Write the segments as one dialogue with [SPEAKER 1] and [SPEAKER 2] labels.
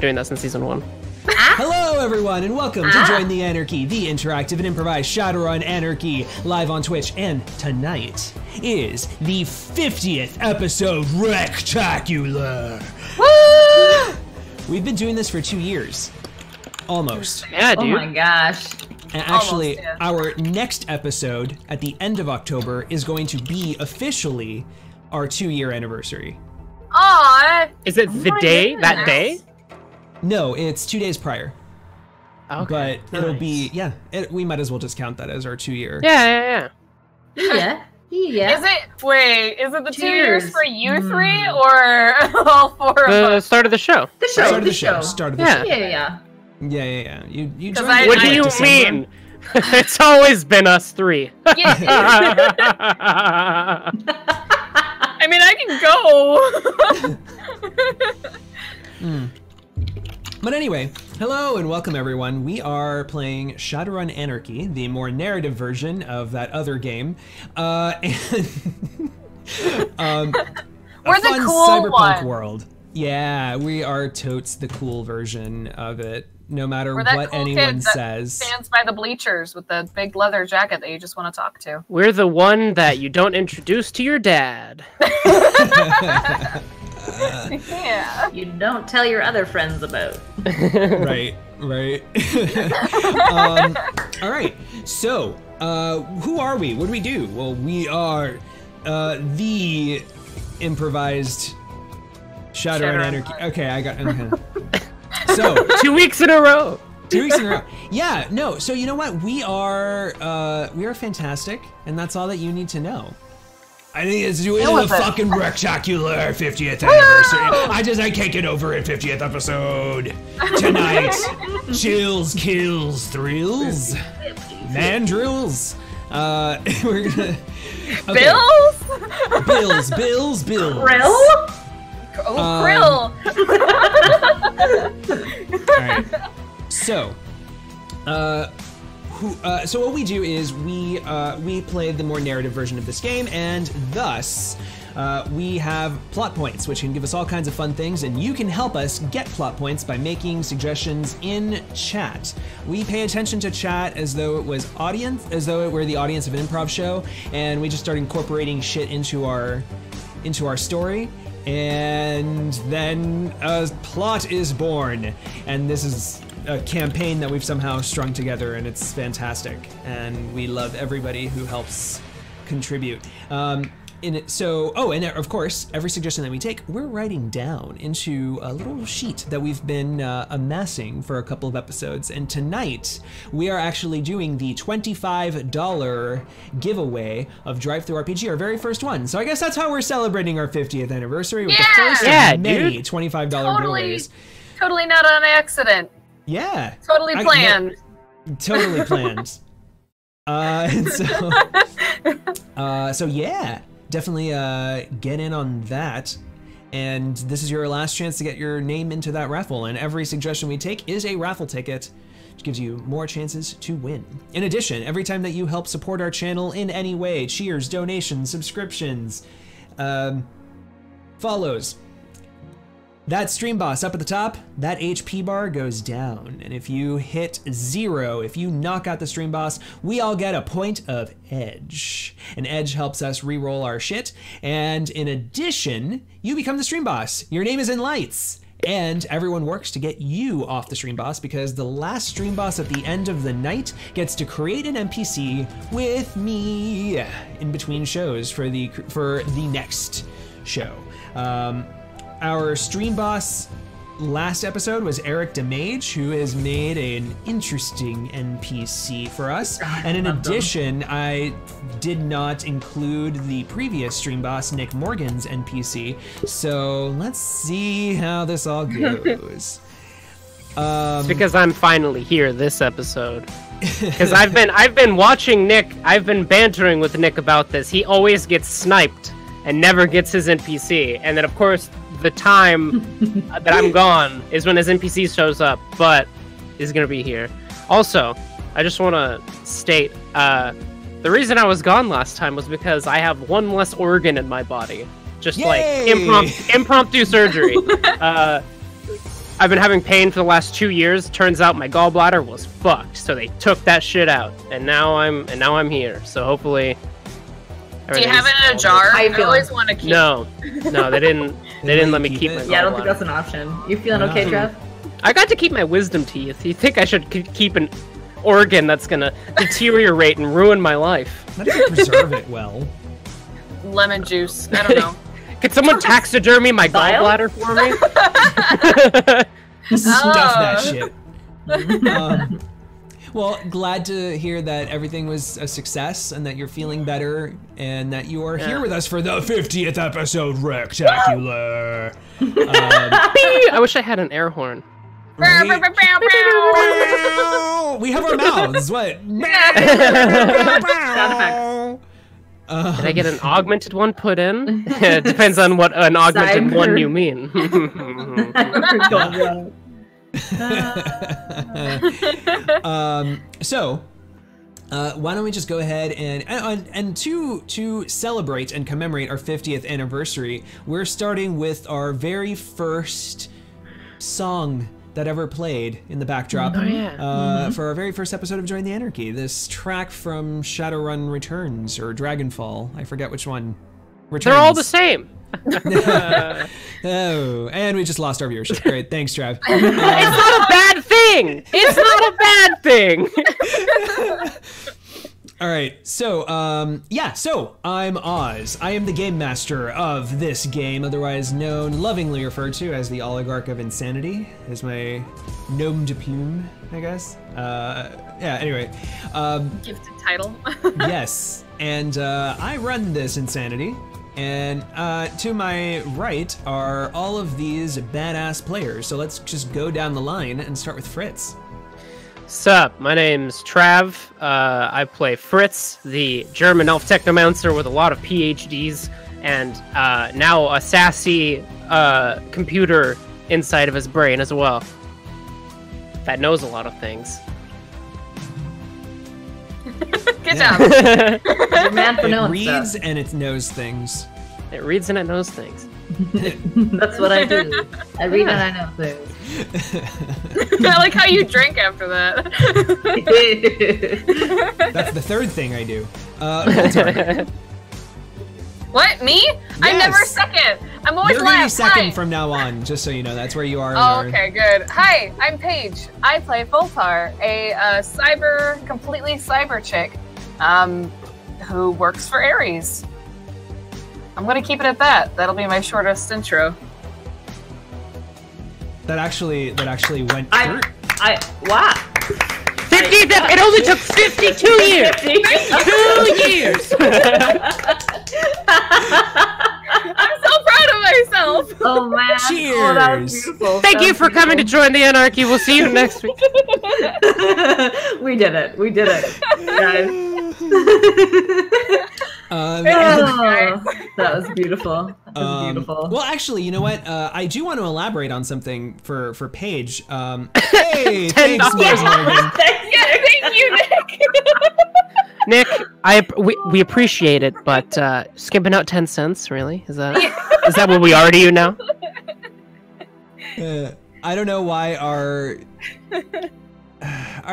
[SPEAKER 1] been doing that since season 1.
[SPEAKER 2] Hello, everyone, and welcome to Join the Anarchy, the interactive and improvised Shadowrun Anarchy, live on Twitch. And tonight is the 50th episode Rectacular. Woo! We've been doing this for 2 years. Almost.
[SPEAKER 1] Yeah, dude.
[SPEAKER 3] Oh my gosh.
[SPEAKER 2] And actually,
[SPEAKER 3] Almost, yeah.
[SPEAKER 2] our next episode at the end of October is going to be officially our 2-year anniversary.
[SPEAKER 3] Aw.
[SPEAKER 1] Is it the day, that day?
[SPEAKER 2] No, it's 2 days prior.
[SPEAKER 1] Okay.
[SPEAKER 2] But it'll be, yeah, we might as well just count that as our 2-year.
[SPEAKER 1] Yeah.
[SPEAKER 3] Yeah. Yeah.
[SPEAKER 4] Is it the 2 years
[SPEAKER 3] Cheers.
[SPEAKER 4] for you three or all four of
[SPEAKER 1] The
[SPEAKER 4] us?
[SPEAKER 1] start of the show.
[SPEAKER 3] The show.
[SPEAKER 2] Start of the show. Start of the
[SPEAKER 1] Yeah.
[SPEAKER 2] show.
[SPEAKER 3] Yeah.
[SPEAKER 2] Yeah. You
[SPEAKER 4] 'Cause
[SPEAKER 2] joined
[SPEAKER 4] I-
[SPEAKER 2] it
[SPEAKER 1] What
[SPEAKER 2] in,
[SPEAKER 1] do
[SPEAKER 2] like,
[SPEAKER 1] you
[SPEAKER 2] December?
[SPEAKER 1] mean? It's always been us three.
[SPEAKER 4] Yeah. I mean, I can go.
[SPEAKER 2] But anyway, hello and welcome everyone. We are playing Shadowrun Anarchy, the more narrative version of that other game. And
[SPEAKER 4] We're
[SPEAKER 2] a
[SPEAKER 4] the
[SPEAKER 2] fun
[SPEAKER 4] cool
[SPEAKER 2] cyberpunk
[SPEAKER 4] one.
[SPEAKER 2] world. Yeah, we are totes the cool version of it, no matter
[SPEAKER 4] We're that
[SPEAKER 2] what
[SPEAKER 4] cool
[SPEAKER 2] anyone
[SPEAKER 4] kid that
[SPEAKER 2] says.
[SPEAKER 4] stands by the bleachers with the big leather jacket that you just want to talk to.
[SPEAKER 1] We're the one that you don't introduce to your dad.
[SPEAKER 4] Yeah.
[SPEAKER 3] You don't tell your other friends about.
[SPEAKER 2] Right. All right, so who are we? What do we do? Well, we are the improvised Shadowrun Anarchy. Okay, I got. Okay. So
[SPEAKER 1] 2 weeks in a row.
[SPEAKER 2] 2 weeks in a row. Yeah, no. So you know what? We are fantastic, and that's all that you need to know. I think it's doing the
[SPEAKER 4] with it.
[SPEAKER 2] fucking Rectacular 50th anniversary. I can't get over it. 50th episode tonight. Chills, kills, thrills, mandrills. We're gonna. Okay. Bills.
[SPEAKER 3] Krill?
[SPEAKER 4] Oh, Krill.
[SPEAKER 2] All right. So, so what we do is we play the more narrative version of this game, and thus we have plot points, which can give us all kinds of fun things, and you can help us get plot points by making suggestions in chat. We pay attention to chat as though it were the audience of an improv show, and we just start incorporating shit into our story. And then a plot is born, and this is a campaign that we've somehow strung together, and it's fantastic, and we love everybody who helps contribute. And of course, every suggestion that we take, we're writing down into a little sheet that we've been amassing for a couple of episodes. And tonight, we are actually doing the $25 giveaway of DriveThruRPG, our very first one. So I guess that's how we're celebrating our 50th anniversary with the first
[SPEAKER 1] Yeah,
[SPEAKER 2] of many
[SPEAKER 1] dude.
[SPEAKER 2] $25
[SPEAKER 4] Totally,
[SPEAKER 2] giveaways.
[SPEAKER 4] totally not on accident.
[SPEAKER 2] Yeah.
[SPEAKER 4] Totally planned.
[SPEAKER 2] Totally planned. So yeah, definitely get in on that. And this is your last chance to get your name into that raffle. And every suggestion we take is a raffle ticket, which gives you more chances to win. In addition, every time that you help support our channel in any way, cheers, donations, subscriptions, follows, that stream boss up at the top, that HP bar goes down. And if you hit 0, if you knock out the stream boss, we all get a point of edge. And edge helps us re-roll our shit. And in addition, you become the stream boss. Your name is in lights. And everyone works to get you off the stream boss, because the last stream boss at the end of the night gets to create an NPC with me in between shows for the next show. Our stream boss last episode was Eric Demage, who has made an interesting NPC for us. And in addition, I did not include the previous stream boss, Nick Morgan's NPC. So let's see how this all goes.
[SPEAKER 1] It's because I'm finally here this episode. Because I've been watching Nick. I've been bantering with Nick about this. He always gets sniped and never gets his NPC. And then of course the time that I'm gone is when his NPC shows up, but is gonna be here. Also, I just want to state the reason I was gone last time was because I have one less organ in my body. Just
[SPEAKER 2] Yay!
[SPEAKER 1] like impromptu surgery. I've been having pain for the last 2 years. Turns out my gallbladder was fucked, so they took that shit out, and now I'm here. So hopefully.
[SPEAKER 4] Do you have it in a jar? I always want to keep.
[SPEAKER 1] No, they didn't. They didn't let me keep my.
[SPEAKER 3] Yeah, I don't think that's an option. You feeling okay, Trev?
[SPEAKER 1] I got to keep my wisdom teeth. You think I should keep an organ that's gonna deteriorate and ruin my life?
[SPEAKER 2] How do you preserve it well?
[SPEAKER 4] Lemon juice. I don't know.
[SPEAKER 1] Could someone taxidermy my gallbladder for me?
[SPEAKER 2] Stuff that shit. Well, glad to hear that everything was a success and that you're feeling better and that you are here with us for the 50th episode Rectacular.
[SPEAKER 1] I wish I had an air horn.
[SPEAKER 2] Right? We have our mouths. What?
[SPEAKER 1] Did I get an augmented one put in? It depends on what an augmented one you mean.
[SPEAKER 2] So why don't we just go ahead and to celebrate and commemorate our 50th anniversary, we're starting with our very first song that ever played in the backdrop for our very first episode of Join the Anarchy. This track from Shadowrun Returns or Dragonfall, I forget which one. Returns.
[SPEAKER 1] They're all the same.
[SPEAKER 2] Oh, and we just lost our viewership. Great, thanks, Trav.
[SPEAKER 1] It's not a bad thing. It's not a bad thing.
[SPEAKER 2] All right, so so I'm Oz. I am the game master of this game, otherwise known, lovingly referred to as the Oligarch of Insanity, as my nom de plume, I guess. Yeah. Anyway,
[SPEAKER 4] Gifted title.
[SPEAKER 2] yes, and I run this insanity. And to my right are all of these badass players. So let's just go down the line and start with Fritz.
[SPEAKER 1] Sup, my name's Trav. I play Fritz, the German elf technomancer with a lot of PhDs, and now a sassy computer inside of his brain as well. That knows a lot of things.
[SPEAKER 4] Good job.
[SPEAKER 3] You're mad for knowing
[SPEAKER 2] It reads
[SPEAKER 3] stuff.
[SPEAKER 2] and it knows things.
[SPEAKER 1] It reads and it knows things.
[SPEAKER 3] That's what I do. I read and I know things.
[SPEAKER 4] I like how you drink after that.
[SPEAKER 2] That's the third thing I do. Walter.
[SPEAKER 4] What? Me? I'm
[SPEAKER 2] Yes.
[SPEAKER 4] never second. I'm always
[SPEAKER 2] You're gonna be
[SPEAKER 4] last.
[SPEAKER 2] second
[SPEAKER 4] Hi.
[SPEAKER 2] from now on, just so you know. That's where you are.
[SPEAKER 4] Oh, okay, good. Hi, I'm Paige. I play Voltar, a completely cyber chick, who works for Ares. I'm gonna keep it at that. That'll be my shortest intro.
[SPEAKER 2] That actually went through.
[SPEAKER 3] Wow.
[SPEAKER 1] 50. It only took 52 years. 2 years.
[SPEAKER 4] I'm so proud of myself.
[SPEAKER 3] Oh man.
[SPEAKER 2] Cheers.
[SPEAKER 3] Oh, that was beautiful.
[SPEAKER 1] Thank you for coming to join the Anarchy. We'll see you next week.
[SPEAKER 3] We did it. We did it, guys. Oh, that was beautiful. That was beautiful.
[SPEAKER 2] Well, actually, you know what? I do want to elaborate on something for Paige. Hey, thanks, Ms. Morgan.
[SPEAKER 4] Yeah, thank you, Nick.
[SPEAKER 1] Nick, we appreciate it, but skipping out 10 cents, really? Is that what we are to you now?
[SPEAKER 2] I don't know why our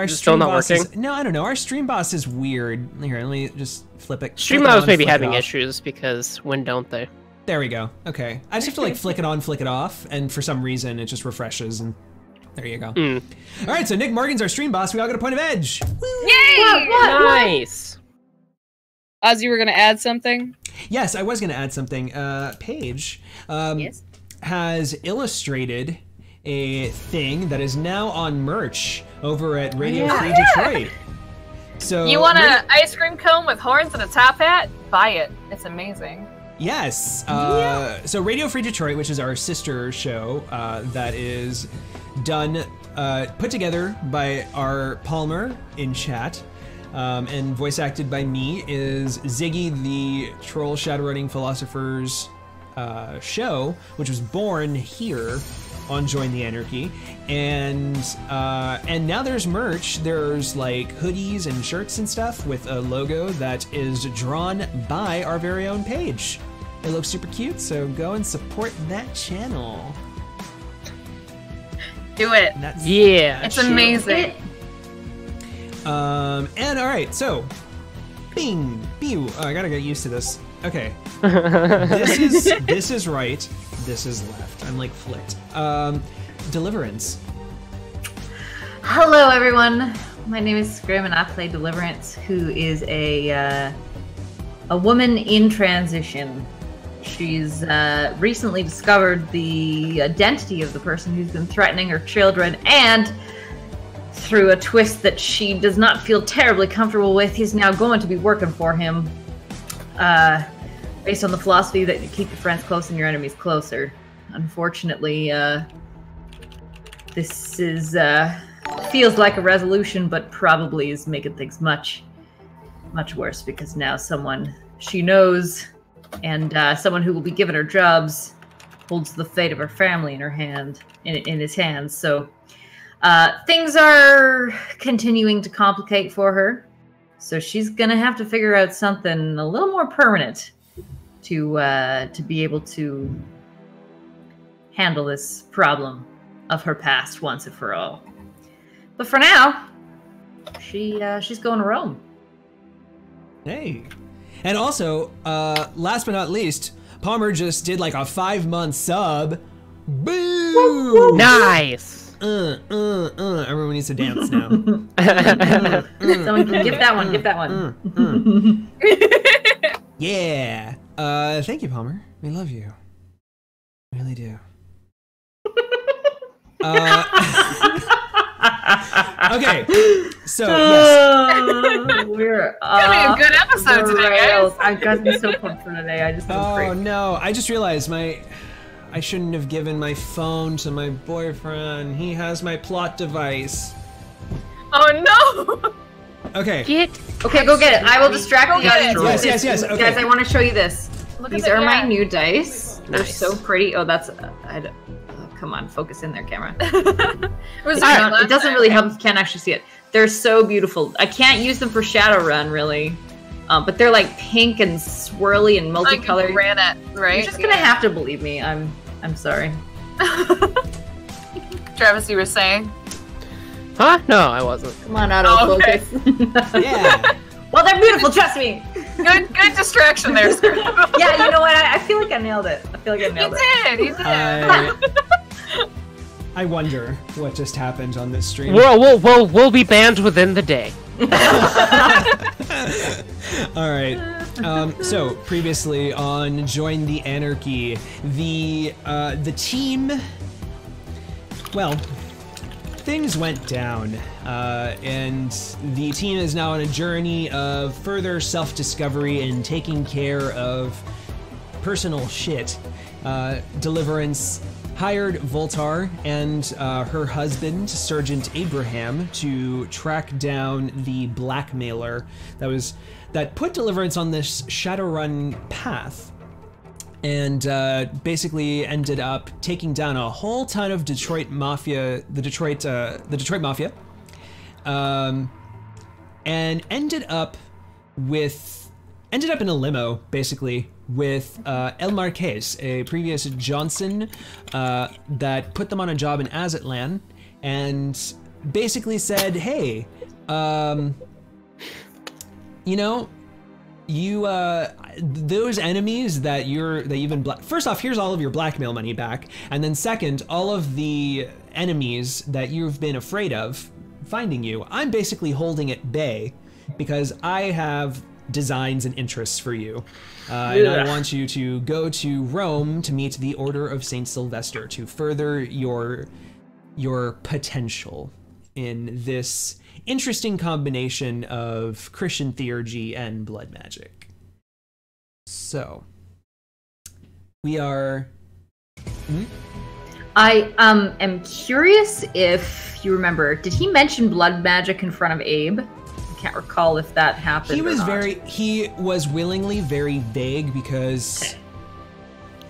[SPEAKER 1] Still
[SPEAKER 2] stream
[SPEAKER 1] not
[SPEAKER 2] boss
[SPEAKER 1] working?
[SPEAKER 2] is, no, I don't know. Our stream boss is weird. Here, let me just flip it.
[SPEAKER 1] Streamlabs may be
[SPEAKER 2] flip it
[SPEAKER 1] having
[SPEAKER 2] off.
[SPEAKER 1] issues because when don't they?
[SPEAKER 2] There we go. Okay. I just have to like flick it on, flick it off, and for some reason it just refreshes and there you go. All right, so Nick Morgan's our stream boss. We all got a point of edge. Woo!
[SPEAKER 4] Yay!
[SPEAKER 1] Nice.
[SPEAKER 4] Oz, you were gonna add something?
[SPEAKER 2] Yes, I was going to add something. Paige
[SPEAKER 4] Yes.
[SPEAKER 2] has illustrated a thing that is now on merch over at Radio Free Detroit. So
[SPEAKER 4] You want an ice cream cone with horns and a top hat? Buy it. It's amazing.
[SPEAKER 2] Yes. So Radio Free Detroit, which is our sister show that is done, put together by our Palmer in chat, and voice acted by me, is Ziggy the Troll Shadowrunning Philosopher's show, which was born here on Join the Anarchy, and now there's merch. There's like hoodies and shirts and stuff with a logo that is drawn by our very own Paige. It looks super cute, so go and support that channel.
[SPEAKER 4] Do it.
[SPEAKER 2] And that's
[SPEAKER 1] Yeah.
[SPEAKER 4] It's amazing.
[SPEAKER 2] And all right, so bing, pew. Oh, I gotta get used to this. Okay, this is right. This is left. I'm like flipped. Deliverance.
[SPEAKER 3] Hello, everyone. My name is Scrim, and I play Deliverance, who is a woman in transition. She's recently discovered the identity of the person who's been threatening her children, and through a twist that she does not feel terribly comfortable with, he's now going to be working for him, based on the philosophy that you keep your friends close and your enemies closer. Unfortunately, this is feels like a resolution, but probably is making things much worse, because now someone she knows and someone who will be giving her jobs holds the fate of her family in his hands. So things are continuing to complicate for her. So she's gonna have to figure out something a little more permanent to be able to handle this problem of her past once and for all. But for now, she's going to Rome.
[SPEAKER 2] Hey. And also, last but not least, Palmer just did like a 5-month sub. Boo!
[SPEAKER 1] Nice.
[SPEAKER 2] Everyone needs to dance now.
[SPEAKER 3] Someone can give that one. Give that one.
[SPEAKER 2] Yeah. Thank you, Palmer. We love you. We really do. Okay, so yes.
[SPEAKER 3] We're
[SPEAKER 4] Gonna be a good episode today, guys.
[SPEAKER 3] I've gotten so pumped for today. I just
[SPEAKER 2] Oh no! I just realized I shouldn't have given my phone to my boyfriend. He has my plot device.
[SPEAKER 4] Oh no!
[SPEAKER 2] Okay.
[SPEAKER 3] Okay, go get it. I will distract
[SPEAKER 4] Go
[SPEAKER 3] the
[SPEAKER 4] get it.
[SPEAKER 3] audience.
[SPEAKER 2] Yes. Okay.
[SPEAKER 3] Guys, I want to show you this.
[SPEAKER 4] Look
[SPEAKER 3] These
[SPEAKER 4] at
[SPEAKER 3] are
[SPEAKER 4] that,
[SPEAKER 3] my new dice. They're
[SPEAKER 1] Nice.
[SPEAKER 3] so pretty. Oh, that's come on, focus in there, camera.
[SPEAKER 4] It was
[SPEAKER 3] It doesn't really help if you can't actually see it. They're so beautiful. I can't use them for Shadowrun, really. But they're like pink and swirly and multicolored.
[SPEAKER 4] Like granite, right?
[SPEAKER 3] You're just gonna have to believe me. I'm sorry.
[SPEAKER 4] Travis, you were saying?
[SPEAKER 1] Huh? No, I wasn't.
[SPEAKER 3] Come on, autofocus.
[SPEAKER 2] Yeah.
[SPEAKER 3] Well, they're beautiful, trust me.
[SPEAKER 4] Good distraction there, Screw.
[SPEAKER 3] Yeah, you know what? I feel like I nailed it.
[SPEAKER 4] You did.
[SPEAKER 2] I wonder what just happened on this stream.
[SPEAKER 1] We'll be banned within the day.
[SPEAKER 2] All right. So previously on Join the Anarchy, the team, well, things went down, and the team is now on a journey of further self-discovery and taking care of personal shit. Deliverance hired Voltar and her husband, Sergeant Abraham, to track down the blackmailer that put Deliverance on this Shadowrun path, and basically ended up taking down a whole ton of Detroit Mafia, the Detroit Mafia, and ended up in a limo, basically, with El Marquez, a previous Johnson that put them on a job in Azatlan, and basically said, hey, you know, those enemies that you've been first off, here's all of your blackmail money back, and then second, all of the enemies that you've been afraid of finding you, I'm basically holding at bay because I have designs and interests for you, and I want you to go to Rome to meet the Order of Saint Sylvester to further your potential in this interesting combination of Christian theurgy and blood magic. So we are.
[SPEAKER 3] I am curious if you remember. Did he mention blood magic in front of Abe? I can't recall if that happened.
[SPEAKER 2] He was willingly very vague because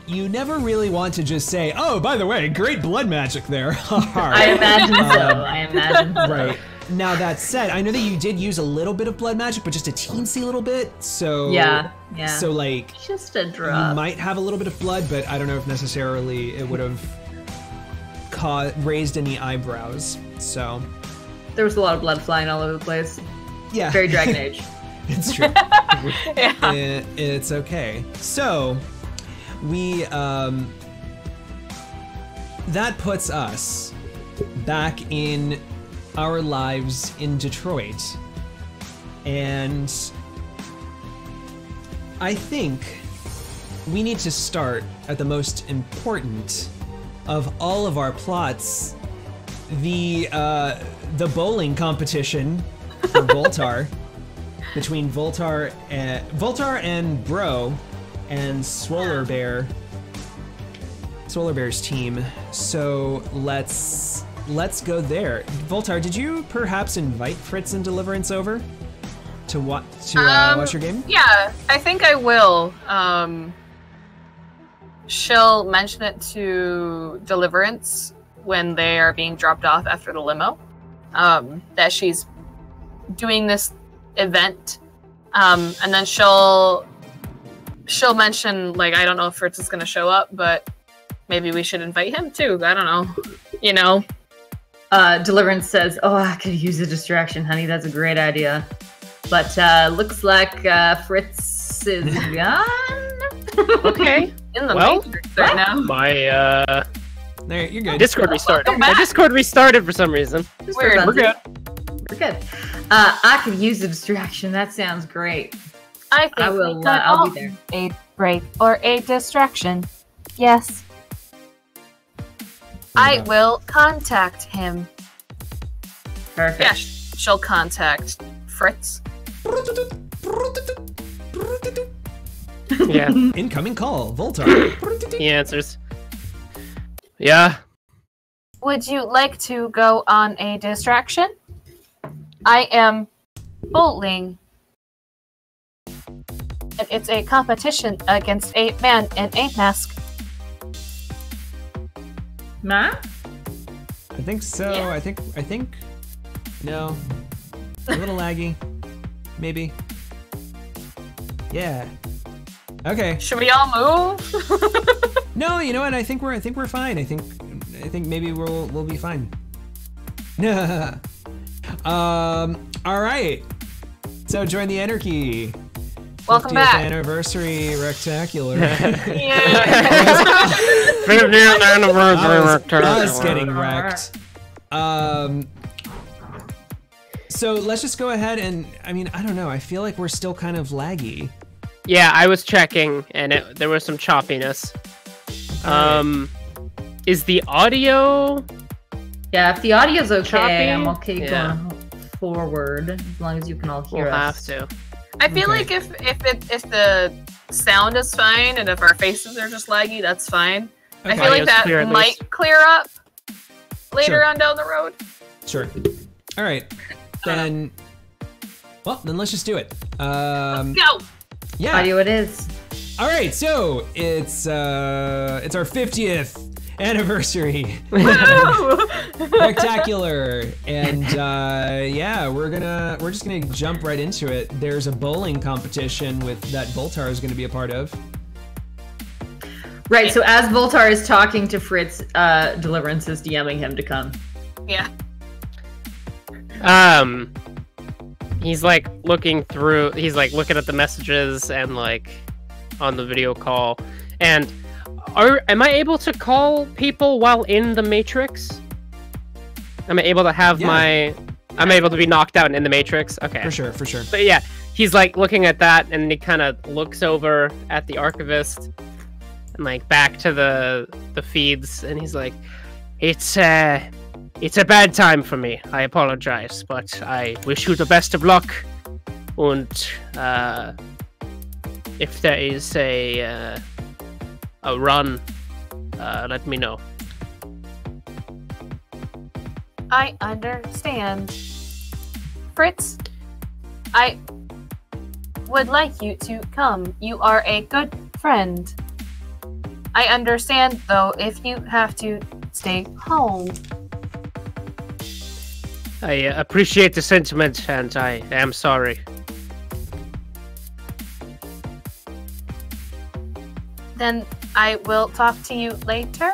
[SPEAKER 2] you never really want to just say, "Oh, by the way, great blood magic there."
[SPEAKER 3] I imagine so. I imagine so.
[SPEAKER 2] Right. Now that said, I know that you did use a little bit of blood magic, but just a teensy little bit. So
[SPEAKER 3] yeah.
[SPEAKER 2] So like,
[SPEAKER 3] just a drop.
[SPEAKER 2] You might have a little bit of blood, but I don't know if necessarily it would have raised any eyebrows. So
[SPEAKER 3] There was a lot of blood flying all over the place.
[SPEAKER 2] yeah,
[SPEAKER 3] Very Dragon Age.
[SPEAKER 2] it's true.
[SPEAKER 4] Yeah.
[SPEAKER 2] It's okay. So we that puts us back in our lives in Detroit, and I think we need to start at the most important of all of our plots, the bowling competition for Voltar between Voltar and Bro and Swoller Bear's team. So let's go there. Voltar, did you perhaps invite Fritz and Deliverance over to watch your game?
[SPEAKER 4] Yeah, I think I will. She'll mention it to Deliverance when they are being dropped off after the limo. That she's doing this event, and then she'll mention, like, I don't know if Fritz is gonna show up, but maybe we should invite him too. I don't know. You know.
[SPEAKER 3] Deliverance says, "Oh, I could use a distraction, honey. That's a great idea." But looks like Fritz is gone.
[SPEAKER 1] Okay.
[SPEAKER 4] In the
[SPEAKER 1] Well,
[SPEAKER 4] Matrix right now.
[SPEAKER 1] My
[SPEAKER 2] There, you're good.
[SPEAKER 1] Discord restarted.
[SPEAKER 4] Welcome
[SPEAKER 1] My
[SPEAKER 4] back.
[SPEAKER 1] Discord restarted for some reason.
[SPEAKER 4] Weird.
[SPEAKER 1] We're good.
[SPEAKER 3] We're good. I could use a distraction. That sounds great.
[SPEAKER 4] I think
[SPEAKER 3] I will.
[SPEAKER 4] we could
[SPEAKER 3] I'll be
[SPEAKER 4] all
[SPEAKER 3] there.
[SPEAKER 4] a break or a distraction. Yes. I will contact him.
[SPEAKER 3] Perfect.
[SPEAKER 4] Yeah, she'll contact Fritz.
[SPEAKER 1] Yeah,
[SPEAKER 2] Incoming call, Voltar.
[SPEAKER 1] he answers. Yeah.
[SPEAKER 4] Would you like to go on a distraction? I am bowling. And it's a competition against a man in a mask.
[SPEAKER 3] Ma?
[SPEAKER 2] I think so.
[SPEAKER 4] Yeah.
[SPEAKER 2] I think. No. A little laggy. Maybe. Yeah. Okay.
[SPEAKER 4] Should we all move?
[SPEAKER 2] No, you know what? I think we're fine. I think maybe we'll be fine. All right. So join the Anarchy.
[SPEAKER 4] Welcome
[SPEAKER 2] 50th
[SPEAKER 4] back.
[SPEAKER 2] anniversary rectacular.
[SPEAKER 4] Yay.
[SPEAKER 2] I was getting wrecked. So let's just go ahead and, I mean, I don't know. I feel like we're still kind of laggy.
[SPEAKER 1] Yeah, I was checking, and there was some choppiness. Is the audio?
[SPEAKER 3] Yeah, if the audio's okay,
[SPEAKER 1] Choppy?
[SPEAKER 3] I'm okay
[SPEAKER 1] Yeah.
[SPEAKER 3] going forward as long as you can all hear
[SPEAKER 1] We'll have
[SPEAKER 3] us.
[SPEAKER 1] to.
[SPEAKER 4] I feel
[SPEAKER 2] Okay.
[SPEAKER 4] like if the sound is fine and if our faces are just laggy, that's fine. I
[SPEAKER 2] Okay.
[SPEAKER 4] feel like
[SPEAKER 1] Audio's
[SPEAKER 4] that
[SPEAKER 1] clear at
[SPEAKER 4] might
[SPEAKER 1] least.
[SPEAKER 4] clear up later
[SPEAKER 2] Sure.
[SPEAKER 4] on down the road.
[SPEAKER 2] Sure. All right. Then, well, then let's just do it.
[SPEAKER 4] Go!
[SPEAKER 2] Yeah.
[SPEAKER 3] Audio it is.
[SPEAKER 2] All right. So it's our 50th anniversary spectacular, and yeah, we're just gonna jump right into it. There's a bowling competition that Voltar is gonna be a part of.
[SPEAKER 3] Right, so as Voltar is talking to Fritz, Deliverance is DMing him to come.
[SPEAKER 4] Yeah.
[SPEAKER 1] He's like looking through. He's like looking at the messages and like on the video call. And am I able to call people while in the Matrix? Am I able to have
[SPEAKER 2] Yeah.
[SPEAKER 1] I'm able to be knocked out in the Matrix? Okay.
[SPEAKER 2] For sure.
[SPEAKER 1] But yeah, he's like looking at that, and he kind of looks over at the archivist and like back to the feeds, and he's like, It's a bad time for me. I apologize, but I wish you the best of luck. And if there is a run, let me know.
[SPEAKER 4] I understand. Fritz, I would like you to come. You are a good friend. I understand, though, if you have to stay home.
[SPEAKER 1] I appreciate the sentiment, and I am sorry.
[SPEAKER 4] Then I will talk to you later.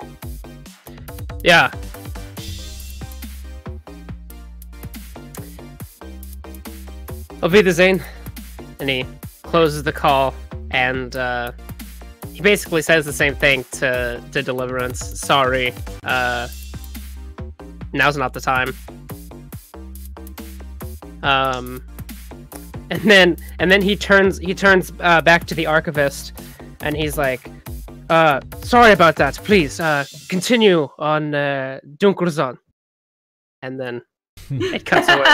[SPEAKER 1] Yeah, Auf Wiedersehen. And he closes the call, and he basically says the same thing to Deliverance. Sorry, now's not the time. And then he turns back to the archivist, and he's like, sorry about that. Please continue on Dunkelzahn. And then it cuts away.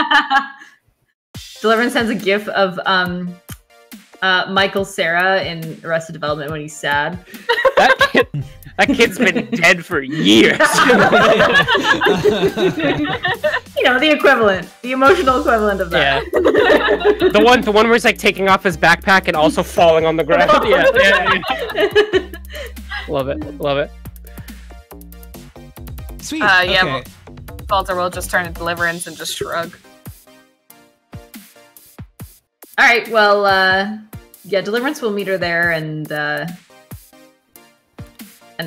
[SPEAKER 3] Deliverance sends a gif of Michael Cera in Arrested Development when he's sad.
[SPEAKER 1] That kid's been dead for years.
[SPEAKER 3] You know, the equivalent, the emotional equivalent of that.
[SPEAKER 1] Yeah. the one where he's like taking off his backpack and also falling on the ground. Yeah. Love it.
[SPEAKER 2] Sweet.
[SPEAKER 4] Yeah.
[SPEAKER 2] Okay.
[SPEAKER 4] Valter will just turn to Deliverance and just shrug.
[SPEAKER 3] All right. Well, yeah, Deliverance will meet her there and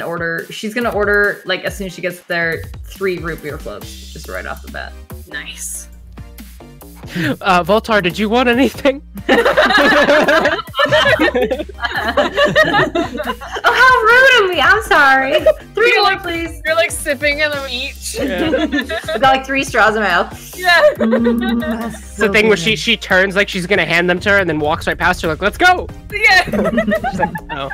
[SPEAKER 3] order. She's gonna order, like, as soon as she gets there, 3 root beer floats, just right off the bat.
[SPEAKER 4] Nice.
[SPEAKER 1] Voltar, did you want anything?
[SPEAKER 3] Oh, how rude of me! I'm sorry. 3 more, please.
[SPEAKER 4] You're like sipping in them each.
[SPEAKER 1] Yeah.
[SPEAKER 3] I've got like 3 straws in my mouth.
[SPEAKER 4] Yeah.
[SPEAKER 1] It's the thing where she turns like she's gonna hand them to her and then walks right past her like, let's go!
[SPEAKER 4] Yeah.
[SPEAKER 1] She's like, oh.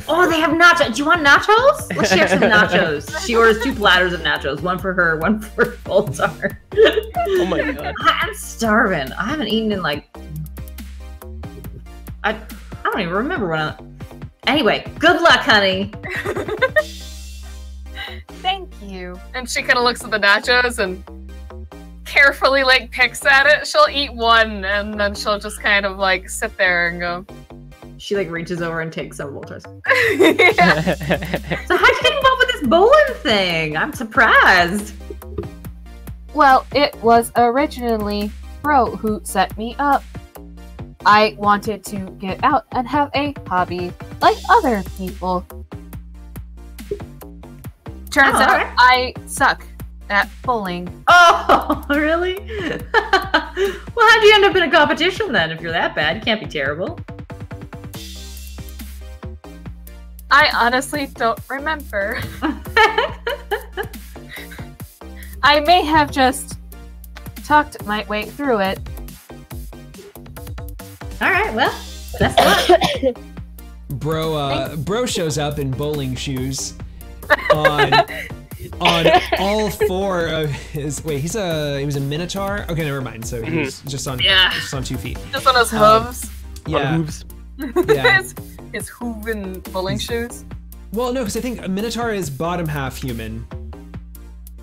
[SPEAKER 3] Oh, they have nachos. Do you want nachos? Let's share some nachos. She orders 2 platters of nachos, one for her, one for Voltar.
[SPEAKER 1] Oh my god.
[SPEAKER 3] I'm starving. I haven't eaten in like... I don't even remember when I... Anyway, good luck, honey.
[SPEAKER 4] Thank you. And she kind of looks at the nachos and carefully like picks at it. She'll eat one and then she'll just kind of like sit there and go.
[SPEAKER 3] She like reaches over and takes some of Voltar's.
[SPEAKER 4] Yeah.
[SPEAKER 3] So how'd you get involved with this bowling thing? I'm surprised.
[SPEAKER 5] Well, it was originally Bro who set me up. I wanted to get out and have a hobby like other people. Turns out
[SPEAKER 3] alright.
[SPEAKER 5] I suck at bowling.
[SPEAKER 3] Oh, really? Well, how'd you end up in a competition then? If you're that bad, you can't be terrible.
[SPEAKER 4] I honestly don't remember.
[SPEAKER 5] I may have just talked my way through it.
[SPEAKER 3] All right, well, best of luck.
[SPEAKER 2] Bro shows up in bowling shoes on all 4 of his. Wait, he was a minotaur. Okay, never mind. So he's just on 2 feet.
[SPEAKER 4] Just on his hooves.
[SPEAKER 2] Yeah.
[SPEAKER 1] Hooves.
[SPEAKER 2] Yeah.
[SPEAKER 4] his hooven bowling shoes.
[SPEAKER 2] Well, no, because I think a minotaur is bottom half human.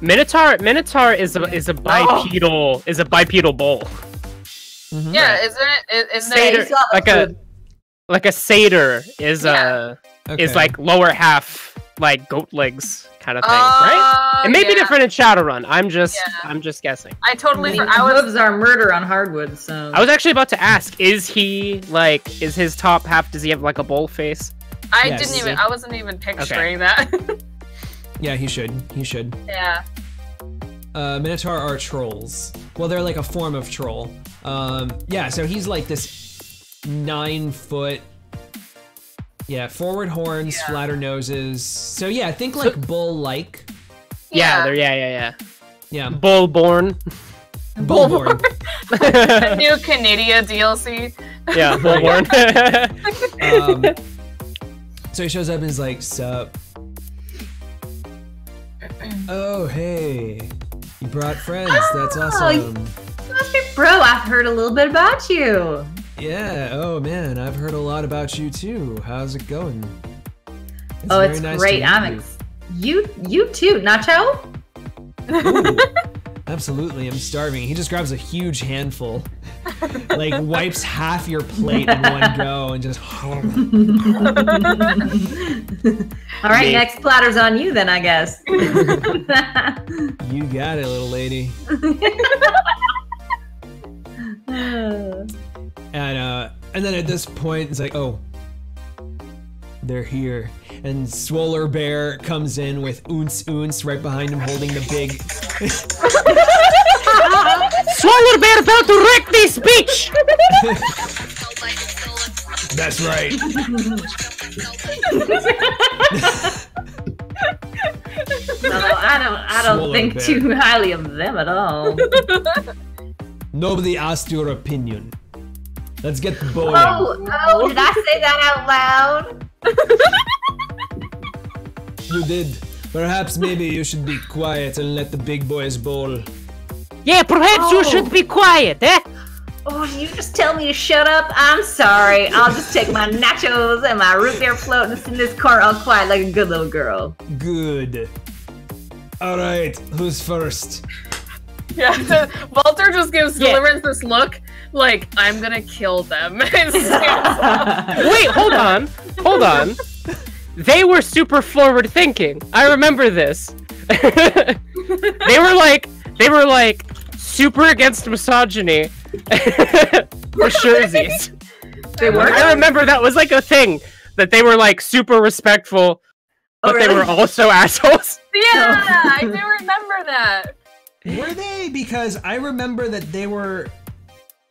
[SPEAKER 1] Minotaur is a bipedal bull.
[SPEAKER 2] Mm-hmm.
[SPEAKER 4] Yeah, isn't it? Isn't
[SPEAKER 1] Satyr,
[SPEAKER 4] it?
[SPEAKER 1] like a satyr is is like lower half like goat legs kind of thing, right? It may be different in Shadowrun. I'm just guessing.
[SPEAKER 4] I totally.
[SPEAKER 3] Hooves are murder on hardwood, so.
[SPEAKER 1] I was actually about to ask: is his top half? Does he have like a bull face?
[SPEAKER 4] I wasn't even picturing that.
[SPEAKER 2] Yeah, he should.
[SPEAKER 4] Yeah.
[SPEAKER 2] Minotaur are trolls. Well, they're like a form of troll. Yeah, so he's like this 9-foot. Yeah, forward horns, flatter noses. So yeah, think like bull-like.
[SPEAKER 1] Yeah.
[SPEAKER 2] Yeah.
[SPEAKER 1] Bullborn.
[SPEAKER 2] Bullborn.
[SPEAKER 4] The new Canidia DLC.
[SPEAKER 1] Yeah, Bullborn.
[SPEAKER 2] So he shows up and is like, sup? Oh, hey. You brought friends. That's awesome.
[SPEAKER 3] You must be Bro. I've heard a little bit about you.
[SPEAKER 2] Yeah. Oh, man. I've heard a lot about you, too. How's it going?
[SPEAKER 3] It's
[SPEAKER 2] nice
[SPEAKER 3] great.
[SPEAKER 2] to meet
[SPEAKER 3] You too, Nacho?
[SPEAKER 2] Ooh, absolutely. I'm starving. He just grabs a huge handful. Like, wipes half your plate in one go and just...
[SPEAKER 3] All right, next platter's on you then, I guess.
[SPEAKER 2] You got it, little lady. And then at this point, it's like, oh, they're here. And Swoller Bear comes in with Oonce right behind him, holding the big...
[SPEAKER 1] Swoller Bear about to wreck this bitch!
[SPEAKER 2] That's right.
[SPEAKER 3] No, I don't
[SPEAKER 2] Smaller
[SPEAKER 3] think
[SPEAKER 2] bear.
[SPEAKER 3] too highly of them at all.
[SPEAKER 2] Nobody asked your opinion. Let's get bowling.
[SPEAKER 3] Oh, did I say that out loud?
[SPEAKER 2] You did. Perhaps maybe you should be quiet and let the big boys bowl.
[SPEAKER 1] Yeah, perhaps you should be quiet, eh?
[SPEAKER 3] Oh, you just tell me to shut up? I'm sorry. I'll just take my nachos and my root beer float and sit in this corner all quiet like a good little girl.
[SPEAKER 2] Good. Alright, who's first?
[SPEAKER 4] Yeah, Walter just gives Deliverance this look like, I'm gonna kill them. And stands up.
[SPEAKER 1] Wait, hold on. They were super forward thinking. I remember this. They were like super against misogyny for surezies.
[SPEAKER 3] They were?
[SPEAKER 1] I remember that was like a thing, that they were like super respectful, but
[SPEAKER 3] really?
[SPEAKER 1] they were also assholes.
[SPEAKER 4] Yeah, I do remember that.
[SPEAKER 2] Were they? Because I remember that they were...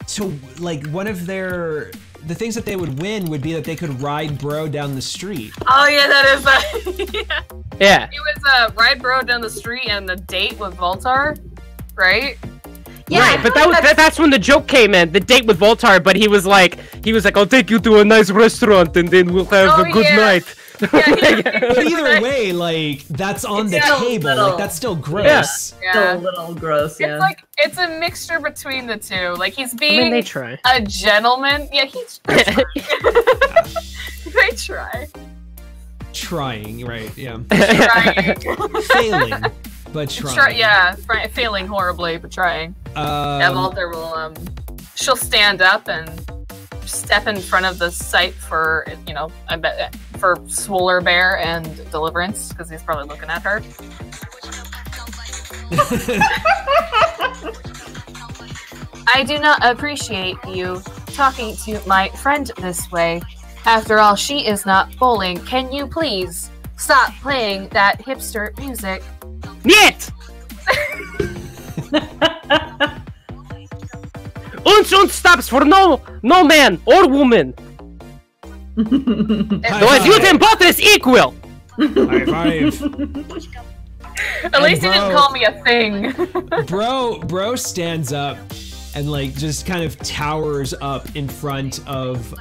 [SPEAKER 2] So, like, one of their... The things that they would win would be that they could ride Bro down the street.
[SPEAKER 4] Oh yeah, that is yeah.
[SPEAKER 1] Yeah.
[SPEAKER 4] It was ride Bro down the street and the date with Voltar, right?
[SPEAKER 3] Yeah,
[SPEAKER 1] Right, but that's when the joke came in, the date with Voltar, but he was like, I'll take you to a nice restaurant and then we'll have
[SPEAKER 4] Oh,
[SPEAKER 1] a good
[SPEAKER 4] yeah.
[SPEAKER 1] night.
[SPEAKER 2] But either way, like, that's on the
[SPEAKER 3] still
[SPEAKER 2] table.
[SPEAKER 3] little.
[SPEAKER 2] Like, that's still gross.
[SPEAKER 3] Still a
[SPEAKER 4] Yeah.
[SPEAKER 3] little gross, yeah.
[SPEAKER 4] It's like, it's a mixture between the two. Like, he's
[SPEAKER 1] I
[SPEAKER 4] being
[SPEAKER 1] mean, they try.
[SPEAKER 4] a gentleman. Yeah, he's they try.
[SPEAKER 2] Trying, right, yeah.
[SPEAKER 4] Trying.
[SPEAKER 2] Failing, but trying.
[SPEAKER 4] Failing horribly, but trying. Yeah, Walter will, she'll stand up and step in front of the site for, you know, I bet, for Swoller Bear and Deliverance, because he's probably looking at her. I do not appreciate you talking to my friend this way. After all, she is not bowling. Can you please stop playing that hipster music?
[SPEAKER 1] Niet! Uns stops for no man or woman. Otherwise, you and both is equal.
[SPEAKER 2] High five.
[SPEAKER 4] At least he
[SPEAKER 2] Bro-
[SPEAKER 4] didn't call me a thing.
[SPEAKER 2] Bro stands up and like just kind of towers up in front of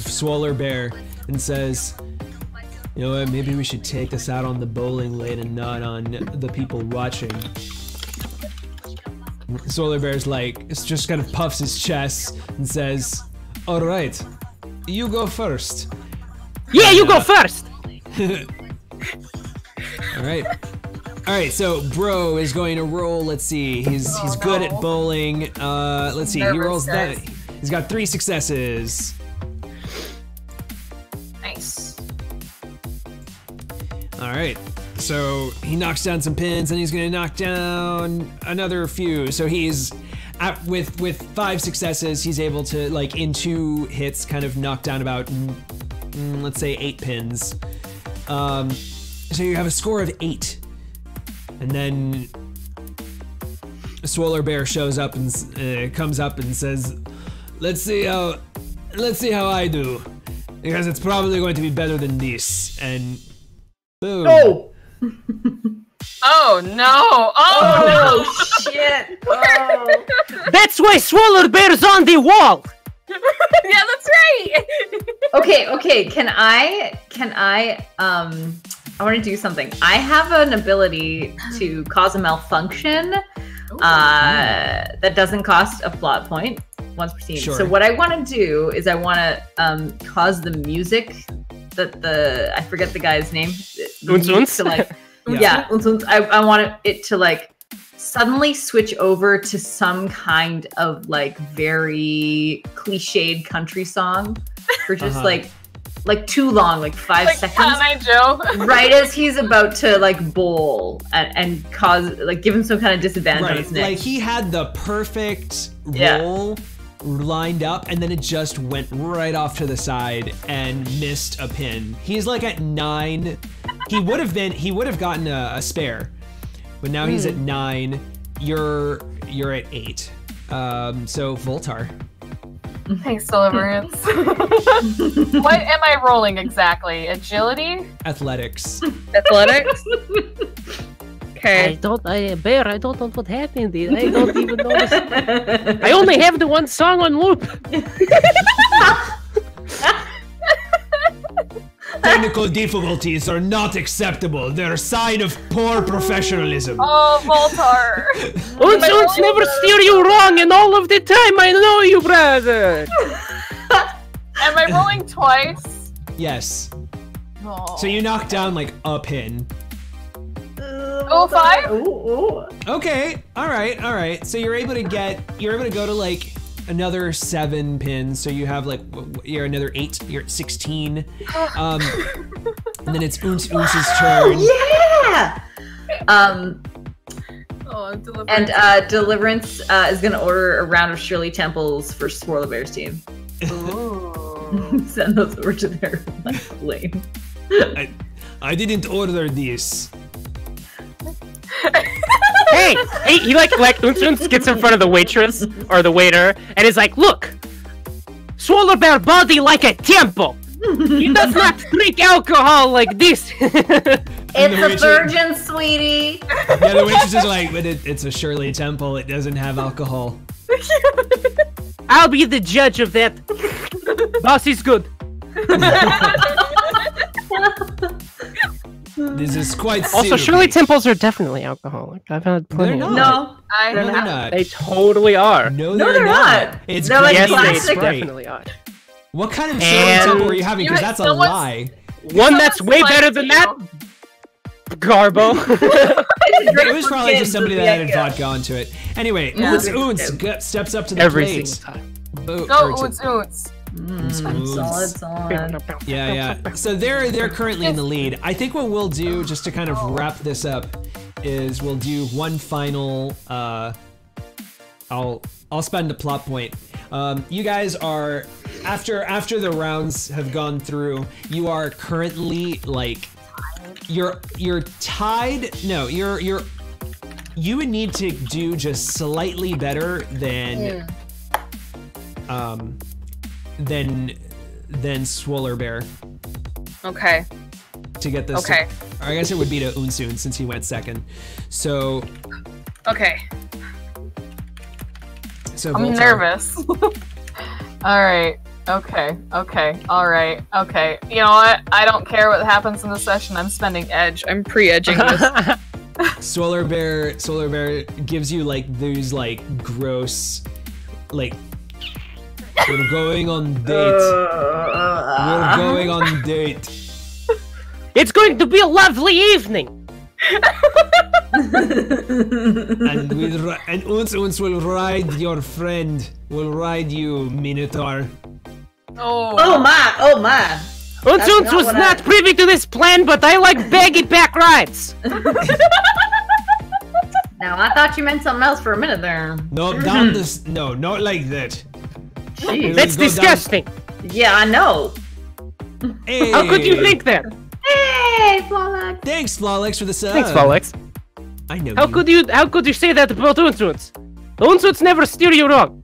[SPEAKER 2] Swoller Bear and says, "You know what, maybe we should take this out on the bowling lane and not on the people watching." Swoller Bear's like, just kind of puffs his chest and says, "All right, you go first."
[SPEAKER 1] Yeah, you go first.
[SPEAKER 2] All right, so Bro is going to roll. Let's see. He's good at bowling. Let's see. He
[SPEAKER 4] Nervous
[SPEAKER 2] rolls that.
[SPEAKER 4] guys.
[SPEAKER 2] He's got 3 successes.
[SPEAKER 4] Nice.
[SPEAKER 2] All right. So he knocks down some pins, and he's going to knock down another few. So he's with 5 successes, he's able to, like, in 2 hits, kind of knock down about let's say 8 pins. So you have a score of 8. And then Swoller Bear shows up and comes up and says, let's see how I do, because it's probably going to be better than this." And boom.
[SPEAKER 3] Oh!
[SPEAKER 4] Oh no! Oh,
[SPEAKER 3] Oh, shit! Oh.
[SPEAKER 1] That's why Swoller Bear's on the wall.
[SPEAKER 4] no! Yeah, that's right.
[SPEAKER 3] Okay, can I I want to do something. I have an ability to cause a malfunction that doesn't cost a plot point once per scene.
[SPEAKER 2] Sure.
[SPEAKER 3] So what I want to do is I want to cause the music that I forget the guy's name.
[SPEAKER 1] Unz Unz?
[SPEAKER 3] To like,
[SPEAKER 2] Yeah.
[SPEAKER 3] yeah, Unz Unz. I want it to like suddenly switch over to some kind of like very cliched country song for just like too long, like 5
[SPEAKER 4] Like
[SPEAKER 3] seconds.
[SPEAKER 4] Cotton Eye Joe.
[SPEAKER 3] Right as he's about to like bowl and cause like give him some kind of disadvantage on
[SPEAKER 2] Right,
[SPEAKER 3] his neck.
[SPEAKER 2] like he had the perfect
[SPEAKER 3] Yeah.
[SPEAKER 2] roll lined up, and then it just went right off to the side and missed a pin. He's like at 9. He would have gotten a spare, but now he's at 9. You're at 8. So Voltar.
[SPEAKER 4] Thanks, Deliverance. What am I rolling exactly? Agility?
[SPEAKER 2] Athletics.
[SPEAKER 6] Athletics.
[SPEAKER 1] I
[SPEAKER 6] Okay.
[SPEAKER 1] don't know what happened. I don't even know this. I only have the one song on loop.
[SPEAKER 2] Technical difficulties are not acceptable. They're a sign of poor professionalism.
[SPEAKER 4] Oh, Voltar.
[SPEAKER 1] Unsuns never steer you wrong, and all of the time I know you, brother.
[SPEAKER 4] Am I rolling twice?
[SPEAKER 2] Yes.
[SPEAKER 4] Oh.
[SPEAKER 2] So you knock down like a pin.
[SPEAKER 4] Oh, 5?
[SPEAKER 3] Ooh.
[SPEAKER 2] Okay. All right. So you're able to go to like another 7 pins. So you have like you're another 8. You're at 16. And then it's Unce's turn.
[SPEAKER 3] Yeah.
[SPEAKER 4] Oh, Deliverance.
[SPEAKER 3] And Deliverance is gonna order a round of Shirley Temples for Swirl Bear's team.
[SPEAKER 4] Ooh.
[SPEAKER 3] Send those over to their lane.
[SPEAKER 2] I didn't order this.
[SPEAKER 1] Hey, he like Unsuns gets in front of the waitress or the waiter and is like, look, Swallow Bear body like a temple. He does not drink alcohol like this.
[SPEAKER 3] It's a virgin, sweetie.
[SPEAKER 2] Yeah, the waitress is like, but it's a Shirley Temple. It doesn't have alcohol.
[SPEAKER 1] I'll be the judge of that. Boss is good.
[SPEAKER 2] This is quite
[SPEAKER 1] Also,
[SPEAKER 2] syrupy.
[SPEAKER 1] Shirley Temples are definitely alcoholic. I've had plenty.
[SPEAKER 2] They're
[SPEAKER 1] of
[SPEAKER 2] not.
[SPEAKER 1] them.
[SPEAKER 3] No.
[SPEAKER 2] No, they're not.
[SPEAKER 1] They totally are.
[SPEAKER 2] No,
[SPEAKER 3] No, they're not.
[SPEAKER 2] It's
[SPEAKER 3] They're like
[SPEAKER 1] Yes,
[SPEAKER 2] Grenadine
[SPEAKER 1] they
[SPEAKER 3] plastic.
[SPEAKER 2] Sprite.
[SPEAKER 1] definitely are.
[SPEAKER 2] What kind of Shirley
[SPEAKER 1] And-
[SPEAKER 2] Temple are you having? Because
[SPEAKER 4] You-
[SPEAKER 2] that's a
[SPEAKER 4] someone's-
[SPEAKER 2] lie.
[SPEAKER 1] One that's way better than that, Garbo.
[SPEAKER 2] It was probably just somebody that added vodka onto it. Anyway,
[SPEAKER 3] Yeah.
[SPEAKER 2] Unz steps up to the
[SPEAKER 1] Every
[SPEAKER 2] plate.
[SPEAKER 1] single time.
[SPEAKER 2] Bo-
[SPEAKER 4] Go,
[SPEAKER 2] or to-
[SPEAKER 4] Oots, Oots.
[SPEAKER 3] Solid.
[SPEAKER 2] Yeah. So they're currently in the lead. I think what we'll do, just to kind of wrap this up, is we'll do one final. I'll spend a plot point. You guys are after the rounds have gone through. You are currently like you're tied. No, you would need to do just slightly better than than Swoller Bear
[SPEAKER 6] Okay.
[SPEAKER 2] to get this.
[SPEAKER 6] Okay.
[SPEAKER 2] Or I guess it would be to Unsoon since he went second. So
[SPEAKER 6] Okay.
[SPEAKER 4] I'm
[SPEAKER 2] Voltar.
[SPEAKER 4] nervous. Alright. Okay. All right. Okay. You know what? I don't care what happens in the session. I'm spending edge.
[SPEAKER 6] I'm pre-edging this.
[SPEAKER 2] Swoller Bear gives you like those like gross, like we're going on date. We're going on date.
[SPEAKER 1] It's going to be a lovely evening.
[SPEAKER 2] And Unz will ride your friend. Will ride you, Minotaur.
[SPEAKER 3] Oh my.
[SPEAKER 1] Unsuns
[SPEAKER 3] not
[SPEAKER 1] was
[SPEAKER 3] what
[SPEAKER 1] not privy to this plan, but I like baggy back rides.
[SPEAKER 3] Now I thought you meant something else for a minute there.
[SPEAKER 2] No, down this. No, not like that.
[SPEAKER 3] Jeez.
[SPEAKER 1] That's
[SPEAKER 2] go down-
[SPEAKER 1] disgusting.
[SPEAKER 3] Yeah, I know.
[SPEAKER 2] Hey.
[SPEAKER 1] How could you think that?
[SPEAKER 3] Hey, Flawless.
[SPEAKER 2] Thanks, Flawlex, for the sub.
[SPEAKER 1] Thanks, Volix.
[SPEAKER 2] I know
[SPEAKER 1] How could you say that about Unsuns? Unsuns never steer you wrong.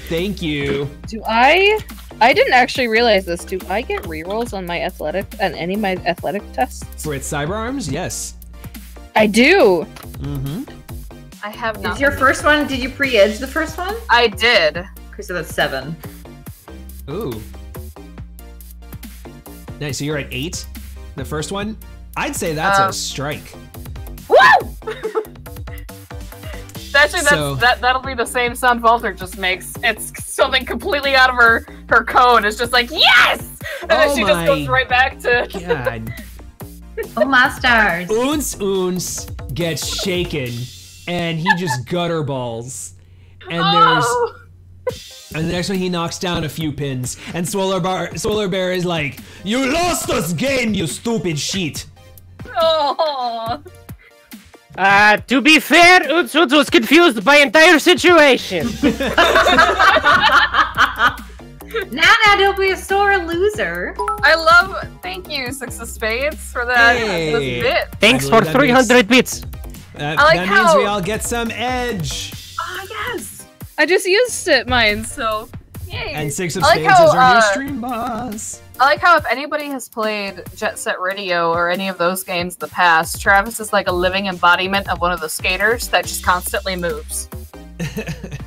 [SPEAKER 2] Thank you.
[SPEAKER 6] Do I didn't actually realize this. Do I get rerolls on my athletic and any of my athletic tests?
[SPEAKER 2] For its cyber arms, yes.
[SPEAKER 6] I do.
[SPEAKER 2] Mm-hmm.
[SPEAKER 4] I have not.
[SPEAKER 3] Is your first one? Did you pre-edge the first one?
[SPEAKER 4] I did.
[SPEAKER 3] Okay, so that's 7.
[SPEAKER 2] Ooh. Nice. So you're at 8. The first one. I'd say that's a strike.
[SPEAKER 4] Woo! Actually,
[SPEAKER 2] So-
[SPEAKER 4] that'll be the same sound Volter just makes. It's something completely out of her code. It's just like, yes! And then
[SPEAKER 2] Oh
[SPEAKER 4] she
[SPEAKER 2] my
[SPEAKER 4] just goes right back to...
[SPEAKER 2] God.
[SPEAKER 3] Oh my stars.
[SPEAKER 2] Unz gets shaken, and he just gutter balls. And
[SPEAKER 4] Oh!
[SPEAKER 2] and the next one he knocks down a few pins. And Swoller Bear is like, "You lost us game, you stupid shit."
[SPEAKER 4] Oh!
[SPEAKER 1] To be fair, Unsuns was confused by entire situation.
[SPEAKER 3] Now, don't be a sore loser.
[SPEAKER 4] I love... Thank you, Six of Spades, for that
[SPEAKER 2] Hey.
[SPEAKER 4] this bit.
[SPEAKER 1] Thanks
[SPEAKER 2] I
[SPEAKER 1] for
[SPEAKER 2] believe that
[SPEAKER 1] 300 bits.
[SPEAKER 2] That means we all get some edge.
[SPEAKER 4] Ah, yes. I just used mine, so yay.
[SPEAKER 2] And 6 of Spades is our new stream boss.
[SPEAKER 4] I like how if anybody has played Jet Set Radio or any of those games in the past, Travis is like a living embodiment of one of the skaters that just constantly moves.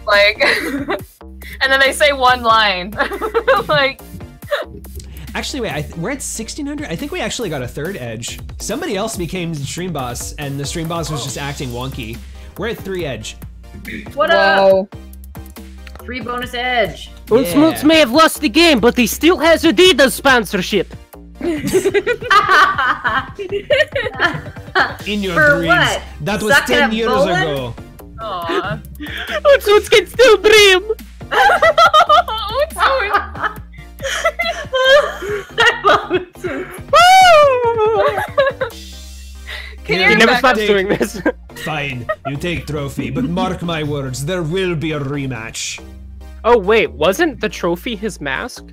[SPEAKER 4] Like, and then they say one line. Like,
[SPEAKER 2] actually, wait, we're at 1600? I think we actually got a 3rd edge. Somebody else became stream boss, and the stream boss was just acting wonky. We're at 3 edge.
[SPEAKER 3] What up? 3 bonus edge.
[SPEAKER 1] Unsmoots may have lost the game, but he still has Adidas sponsorship.
[SPEAKER 2] In your
[SPEAKER 3] For
[SPEAKER 2] dreams.
[SPEAKER 3] what?
[SPEAKER 2] That was
[SPEAKER 3] Sucking
[SPEAKER 2] 10
[SPEAKER 3] at
[SPEAKER 2] years
[SPEAKER 3] bowling?
[SPEAKER 2] ago.
[SPEAKER 4] aw.
[SPEAKER 1] Unsmoots can still dream.
[SPEAKER 3] I love it.
[SPEAKER 1] He never stops doing this.
[SPEAKER 2] Fine, you take trophy, but mark my words, there will be a rematch.
[SPEAKER 1] Oh wait, wasn't the trophy his mask?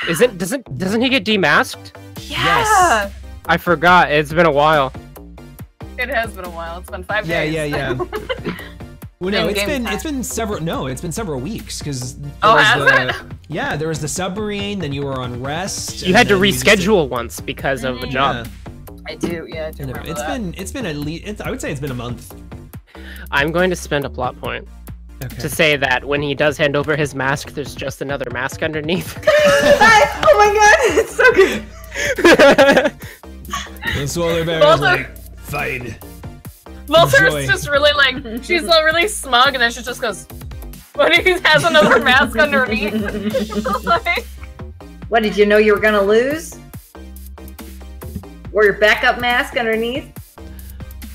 [SPEAKER 1] Doesn't he get demasked?
[SPEAKER 4] Yeah.
[SPEAKER 2] Yes.
[SPEAKER 1] I forgot. It's been a while.
[SPEAKER 4] It has been a while. It's been 5
[SPEAKER 2] Yeah,
[SPEAKER 4] days.
[SPEAKER 2] yeah. Well, no,
[SPEAKER 4] In-game
[SPEAKER 2] it's been several weeks because yeah, there was the submarine, then you were on rest.
[SPEAKER 1] You had to reschedule once because of a job.
[SPEAKER 4] I do, yeah. I do remember that.
[SPEAKER 2] It's been at least I would say it's been a month.
[SPEAKER 1] I'm going to spend a plot point to say that when he does hand over his mask, there's just another mask underneath.
[SPEAKER 3] Oh my god, it's so good.
[SPEAKER 2] And Swallow Bear is like, fine.
[SPEAKER 4] Volter's just really like, she's really smug, and then she just goes, when he has another mask underneath. Like,
[SPEAKER 3] What, did you know you were gonna lose? Wear your backup mask underneath?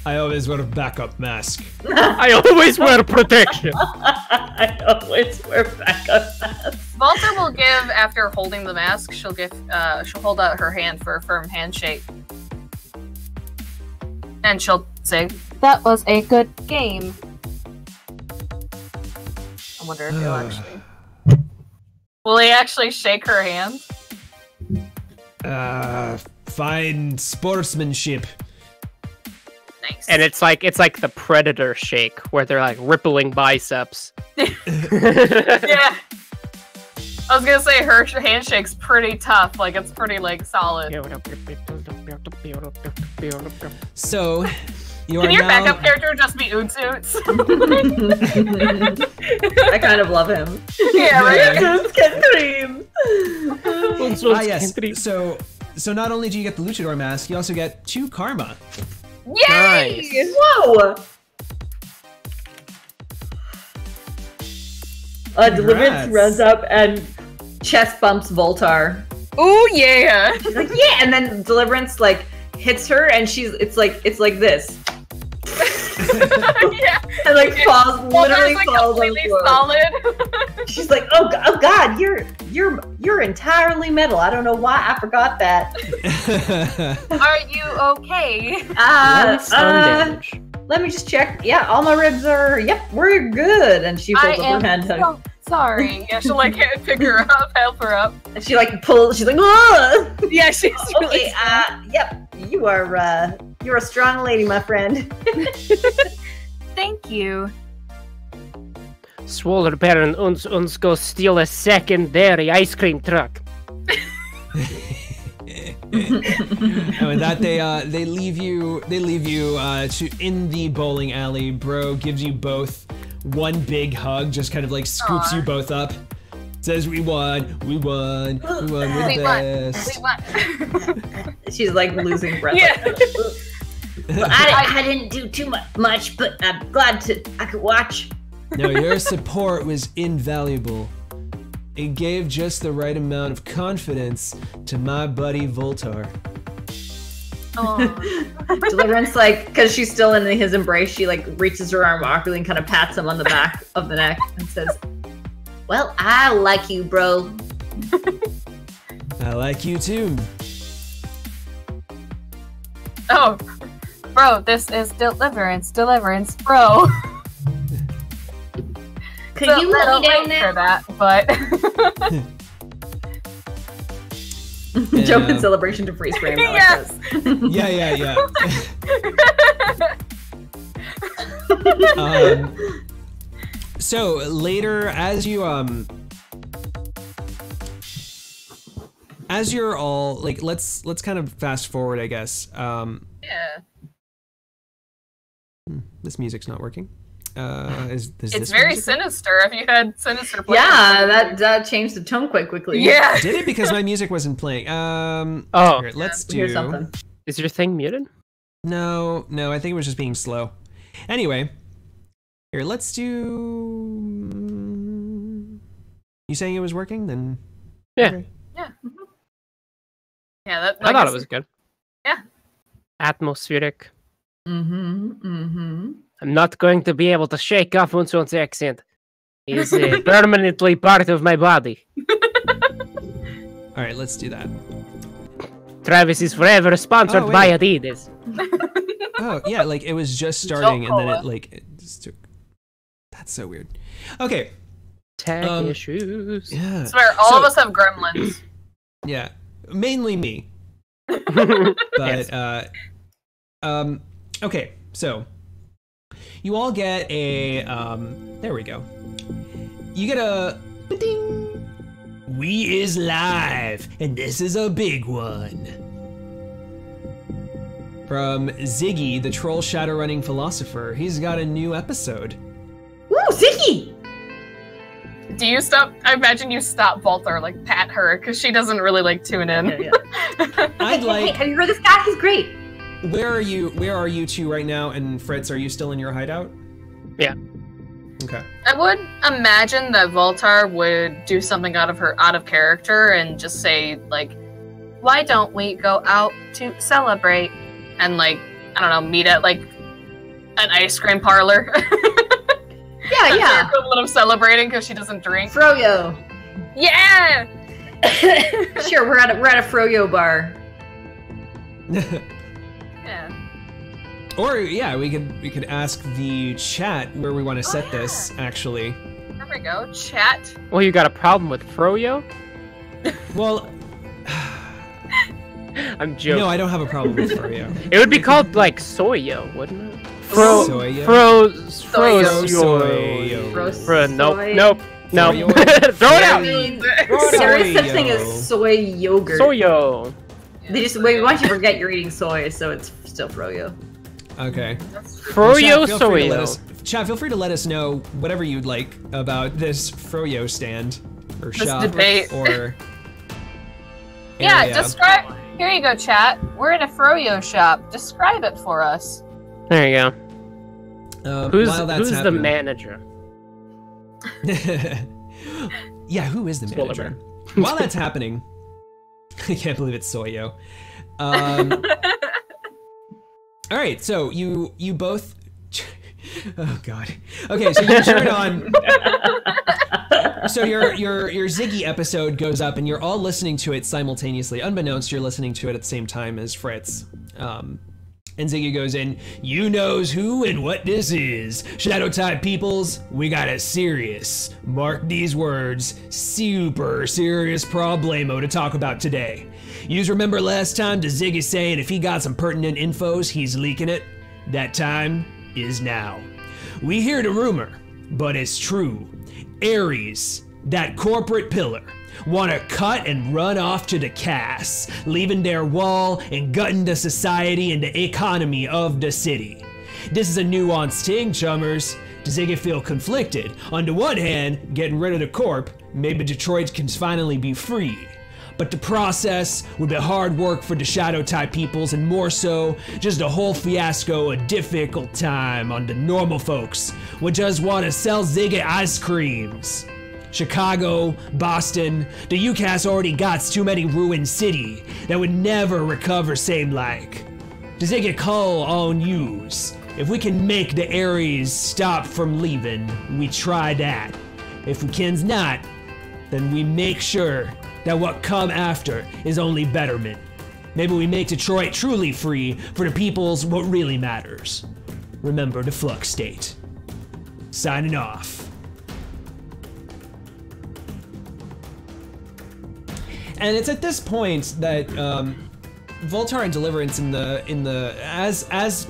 [SPEAKER 2] I always wear a backup mask.
[SPEAKER 1] I always wear protection.
[SPEAKER 3] I always wear backup masks.
[SPEAKER 4] Volter will give, after holding the mask, she'll hold out her hand for a firm handshake. And she'll say,
[SPEAKER 5] That was a good game.
[SPEAKER 4] I wonder if he'll actually... Will he actually shake her hand?
[SPEAKER 2] Fine sportsmanship.
[SPEAKER 4] Nice.
[SPEAKER 1] And it's like the Predator shake, where they're like rippling biceps.
[SPEAKER 4] Yeah. I was gonna say her handshake's pretty tough. Like, it's pretty, like, solid.
[SPEAKER 2] So, you
[SPEAKER 4] Can
[SPEAKER 2] are
[SPEAKER 4] your
[SPEAKER 2] now...
[SPEAKER 4] backup character just be Oots Oots?
[SPEAKER 3] I kind of love him.
[SPEAKER 4] Yeah, right?
[SPEAKER 3] Oots can scream.
[SPEAKER 2] Yes. So not only do you get the Luchador mask, you also get 2 karma.
[SPEAKER 4] Yay!
[SPEAKER 1] Nice.
[SPEAKER 3] Whoa! Deliverance runs up and chest bumps Voltar.
[SPEAKER 4] Ooh, yeah!
[SPEAKER 3] She's like, yeah! And then Deliverance, like, hits her and it's like this.
[SPEAKER 4] Yeah.
[SPEAKER 3] And, like, falls, literally
[SPEAKER 4] like
[SPEAKER 3] falls on the
[SPEAKER 4] completely
[SPEAKER 3] floor.
[SPEAKER 4] solid.
[SPEAKER 3] She's like, oh god, you're entirely metal. I don't know why I forgot that.
[SPEAKER 4] Are you okay?
[SPEAKER 1] One stun damage.
[SPEAKER 3] Let me just check. Yeah, all my ribs are, yep, we're good. And she pulls up her hand.
[SPEAKER 5] So sorry.
[SPEAKER 4] Yeah, she'll like pick her up, help her up.
[SPEAKER 3] And she like pulls, she's like, whoa!
[SPEAKER 4] Yeah, she's really
[SPEAKER 3] Okay, yep, you're a strong lady, my friend.
[SPEAKER 4] Thank you.
[SPEAKER 1] Swoller Baron uns go steal a secondary ice cream truck.
[SPEAKER 2] And with that, they leave you to in the bowling alley. Bro gives you both one big hug, just kind of like scoops you both up. Says we won, we're the best.
[SPEAKER 3] She's like losing breath.
[SPEAKER 4] Yeah.
[SPEAKER 3] Well, I didn't do too much, but I'm glad I could watch.
[SPEAKER 2] No, your support was invaluable. It gave just the right amount of confidence to my buddy Voltar.
[SPEAKER 3] Deliverance, like, because she's still in his embrace, she like reaches her arm awkwardly and kind of pats him on the back of the neck and says, well, I like you, bro.
[SPEAKER 2] I like you too.
[SPEAKER 4] Oh, bro, this is Deliverance, bro.
[SPEAKER 3] Could
[SPEAKER 4] It's a
[SPEAKER 3] you let
[SPEAKER 4] little
[SPEAKER 3] me down
[SPEAKER 4] late
[SPEAKER 3] now?
[SPEAKER 4] for that, but
[SPEAKER 3] Jump in celebration to freeze frame.
[SPEAKER 4] yes.
[SPEAKER 2] Yeah. So later, as you're all like, let's kind of fast forward, I guess.
[SPEAKER 4] Yeah.
[SPEAKER 2] This music's not working. Is
[SPEAKER 4] It's
[SPEAKER 2] this
[SPEAKER 4] very
[SPEAKER 2] music?
[SPEAKER 4] sinister. Have you had sinister players?
[SPEAKER 3] Yeah, that changed the tone quite quickly.
[SPEAKER 4] Yeah.
[SPEAKER 2] Did it? Because my music wasn't playing.
[SPEAKER 1] Oh.
[SPEAKER 2] Here, let's do.
[SPEAKER 3] Here's something.
[SPEAKER 1] Is your thing muted?
[SPEAKER 2] No, I think it was just being slow. Anyway, here, let's do. You saying it was working? Then.
[SPEAKER 1] Yeah.
[SPEAKER 2] Okay.
[SPEAKER 4] Yeah. Yeah, that.
[SPEAKER 1] I thought it was good.
[SPEAKER 4] Yeah.
[SPEAKER 1] Atmospheric.
[SPEAKER 3] Mm-hmm.
[SPEAKER 1] I'm not going to be able to shake off Unson's accent. He's permanently part of my body.
[SPEAKER 2] All right, let's do that.
[SPEAKER 1] Travis is forever sponsored
[SPEAKER 2] Oh,
[SPEAKER 1] by
[SPEAKER 2] wait.
[SPEAKER 1] Adidas.
[SPEAKER 2] Oh yeah, like it was just starting and then it just took. That's so weird. Okay.
[SPEAKER 1] Tech issues.
[SPEAKER 2] Yeah.
[SPEAKER 4] I swear, all of us have gremlins.
[SPEAKER 2] Yeah. Mainly me.
[SPEAKER 1] Yes.
[SPEAKER 2] But okay, so you all get a there we go. You get a ding. We is live, and this is a big one. From Ziggy, the troll shadow running philosopher. He's got a new episode.
[SPEAKER 3] Woo, Ziggy!
[SPEAKER 4] Do you stop? I imagine you stop Voltar, like pat her, because she doesn't really like tune in.
[SPEAKER 3] Yeah.
[SPEAKER 2] I'd
[SPEAKER 3] Hey,
[SPEAKER 2] like.
[SPEAKER 3] have you heard this guy? He's great.
[SPEAKER 2] Where are you two right now? And Fritz, are you still in your hideout?
[SPEAKER 1] Yeah.
[SPEAKER 2] Okay.
[SPEAKER 4] I would imagine that Voltar would do something out of character and just say like, "Why don't we go out to celebrate?" And like, I don't know, meet at like an ice cream parlor.
[SPEAKER 3] Yeah,
[SPEAKER 4] That's
[SPEAKER 3] yeah.
[SPEAKER 4] her equivalent of celebrating because she doesn't drink.
[SPEAKER 3] Froyo.
[SPEAKER 4] Yeah.
[SPEAKER 3] Sure, we're at a Froyo bar.
[SPEAKER 4] Yeah.
[SPEAKER 2] Or yeah, we could ask the chat where we want to set this. Actually,
[SPEAKER 4] There we go. Chat.
[SPEAKER 1] Well, you got a problem with Froyo?
[SPEAKER 2] well,
[SPEAKER 1] I'm joking.
[SPEAKER 2] no, I don't have a problem with Froyo.
[SPEAKER 1] It would be called like Soyo, wouldn't it?
[SPEAKER 2] Soyo?
[SPEAKER 1] Nope.
[SPEAKER 2] Soyo.
[SPEAKER 1] Throw it out.
[SPEAKER 3] I mean, there is such thing as soy yogurt.
[SPEAKER 1] Soyo.
[SPEAKER 3] They just wait. Once you forget you're eating soy, so it's still Froyo.
[SPEAKER 2] Okay.
[SPEAKER 1] Froyo
[SPEAKER 2] Chat, feel free to let
[SPEAKER 1] Soyo.
[SPEAKER 2] us- Chat, feel free to let us know whatever you'd like about this Froyo stand or
[SPEAKER 4] This
[SPEAKER 2] shop
[SPEAKER 4] debate.
[SPEAKER 2] or.
[SPEAKER 4] Yeah,
[SPEAKER 2] area.
[SPEAKER 4] describe. Here you go, chat. We're in a Froyo shop. Describe it for us.
[SPEAKER 1] There you go. Who's
[SPEAKER 2] while that's
[SPEAKER 1] the
[SPEAKER 2] happening-
[SPEAKER 1] manager?
[SPEAKER 2] Yeah, who is the
[SPEAKER 1] Spoiler
[SPEAKER 2] manager? While that's happening, I can't believe it's Soyo. All right, so you both. Oh God. Okay, so you turn on. So your Ziggy episode goes up, and you're all listening to it simultaneously. Unbeknownst, you're listening to it at the same time as Fritz. And Ziggy goes in, "You knows who and what this is. Shadow type peoples, we got a serious, mark these words, super serious problemo to talk about today. Yous remember last time the Ziggy saying if he got some pertinent infos, he's leaking it? That time is now. We hear the rumor, but it's true. Ares, that corporate pillar, want to cut and run off to the Cass, leaving their wall and gutting the society and the economy of the city. This is a nuanced thing, chummers. Does Ziggy feel conflicted? On the one hand, getting rid of the corp, maybe Detroit can finally be free. But the process would be hard work for the shadow type peoples, and more so, just a whole fiasco, a difficult time on the normal folks who just want to sell Ziggy ice creams. Chicago, Boston, the UCAS already got too many ruined city that would never recover same like. Does it get call on yous? If we can make the Ares stop from leaving, we try that. If we can's not, then we make sure that what come after is only betterment. Maybe we make Detroit truly free for the people's what really matters. Remember the flux state. Signing off. And it's at this point that Voltar and Deliverance as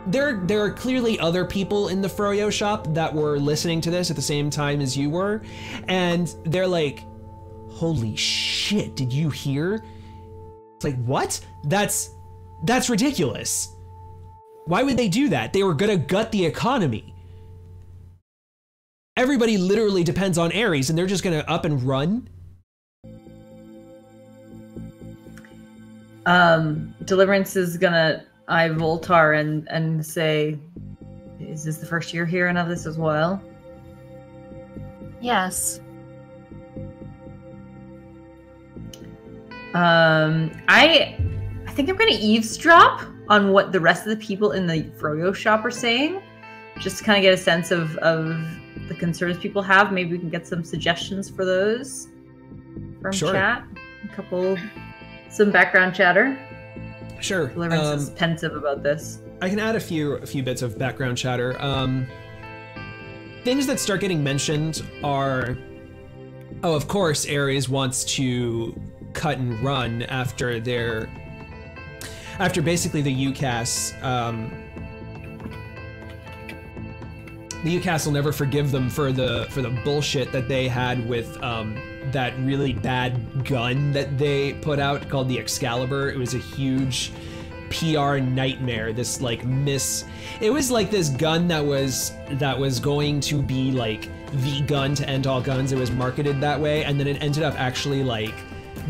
[SPEAKER 2] there are clearly other people in the Froyo shop that were listening to this at the same time as you were, and they're like, holy shit, did you hear? It's like, what? That's ridiculous. Why would they do that? They were gonna gut the economy. Everybody literally depends on Ares, and they're just gonna up and run.
[SPEAKER 3] Deliverance is gonna eye Voltar and say, is this the first year hearing of this as well?
[SPEAKER 5] Yes.
[SPEAKER 3] I think I'm gonna eavesdrop on what the rest of the people in the Froyo shop are saying, just to kind of get a sense of the concerns people have. Maybe we can get some suggestions for those from chat. Some background chatter.
[SPEAKER 2] Sure.
[SPEAKER 3] Deliverance is pensive about this.
[SPEAKER 2] I can add a few bits of background chatter. Things that start getting mentioned are, of course, Ares wants to cut and run after basically the UCAS. The UCAS will never forgive them for the bullshit that they had with that really bad gun that they put out called the Excalibur. It was a huge PR nightmare. This like it was like this gun that was going to be like the gun to end all guns. It was marketed that way, and then it ended up actually like